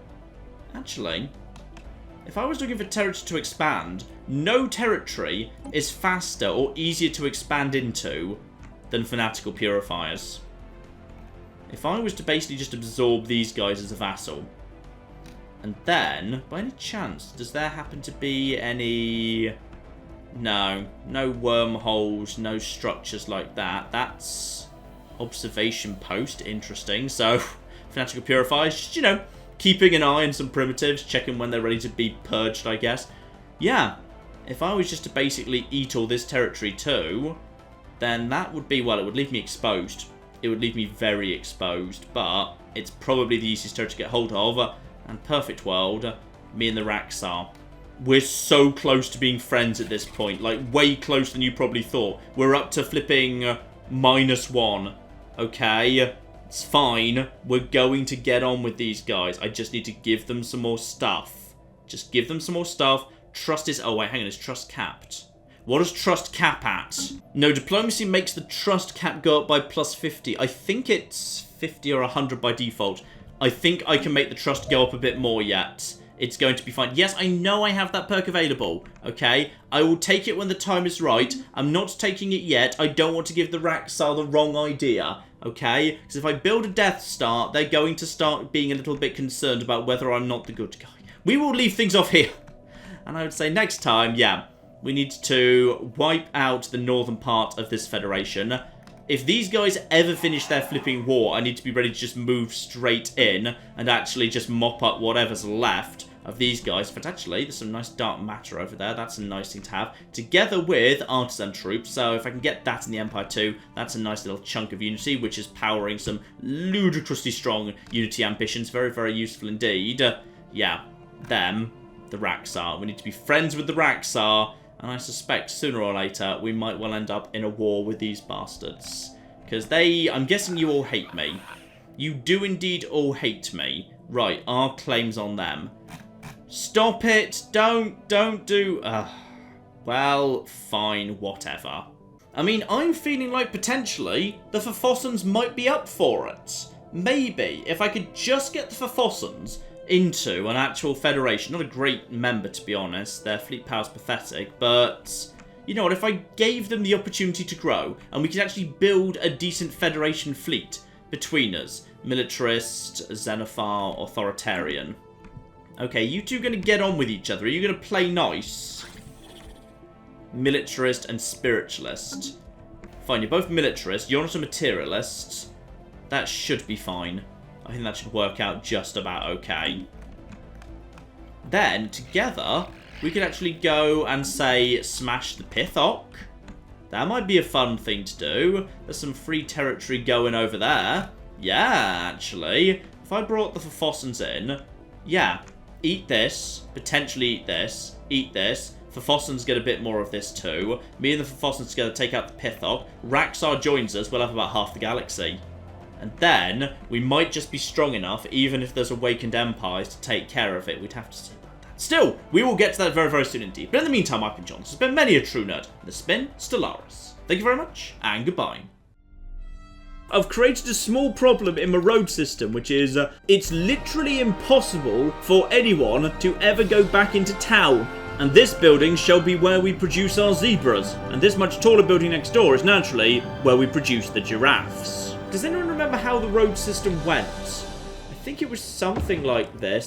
Actually... If I was looking for territory to expand, no territory is faster or easier to expand into than fanatical purifiers. If I was to basically just absorb these guys as a vassal, and then, by any chance, does there happen to be any... No wormholes, no structures like that. That's observation post, interesting. So, fanatical purifiers, just, you know, keeping an eye on some primitives, checking when they're ready to be purged, I guess. Yeah, if I was just to basically eat all this territory too, then that would be, well, it would leave me exposed. It would leave me very exposed, but it's probably the easiest territory to get hold of. And perfect world, me and the Raxar. We're so close to being friends at this point, like way closer than you probably thought. We're up to flipping -1, okay? It's fine. We're going to get on with these guys. I just need to give them some more stuff. Just give them some more stuff. Trust is... Oh, wait, hang on. Is trust capped? What does trust cap at? No, diplomacy makes the trust cap go up by +50. I think it's 50 or 100 by default. I think I can make the trust go up a bit more yet. It's going to be fine. Yes, I know I have that perk available, okay? I will take it when the time is right. I'm not taking it yet. I don't want to give the Raxar the wrong idea, Okay? Because if I build a Death Star, they're going to start being a little bit concerned about whether I'm not the good guy. We will leave things off here. And I would say next time, yeah, we need to wipe out the northern part of this Federation. If these guys ever finish their flipping war, I need to be ready to just move straight in and actually just mop up whatever's left of these guys. But actually, there's some nice dark matter over there. That's a nice thing to have. Together with artisan troops. So if I can get that in the Empire too, that's a nice little chunk of unity, which is powering some ludicrously strong unity ambitions. Very, very useful indeed. Yeah, them, the Raxar. We need to be friends with the Raxar. And I suspect sooner or later we might well end up in a war with these bastards. Because I'm guessing you all hate me. You do indeed all hate me. Right, our claims on them. Stop it! Don't do... well, fine, whatever. I mean, I'm feeling like potentially the Forfossans might be up for it. Maybe, if I could just get the Forfossans into an actual federation. Not a great member, to be honest. Their fleet power's pathetic, but you know what? If I gave them the opportunity to grow, and we could actually build a decent federation fleet between us, militarist, xenophile, authoritarian. Okay, you two are going to get on with each other. Are you going to play nice? Militarist and spiritualist. Fine, you're both militarist. You're not a materialist. That should be fine. I think that should work out just about okay. Then, together, we could actually go and, say, smash the Pithok. That might be a fun thing to do. There's some free territory going over there. Yeah, actually. If I brought the Forfossans in, yeah, eat this, potentially eat this. Forfossans get a bit more of this too. Me and the Forfossans together take out the Pithok. Raxar joins us, we'll have about half the galaxy. And then, we might just be strong enough, even if there's awakened empires, to take care of it. We'd have to see about that. Still, we will get to that very, very soon indeed. But in the meantime, I've been John. This has been many a true nerd. This has been Stellaris. Thank you very much, and goodbye. I've created a small problem in my road system, which is, it's literally impossible for anyone to ever go back into town. And this building shall be where we produce our zebras. And this much taller building next door is naturally where we produce the giraffes. Does anyone remember how the road system went? I think it was something like this.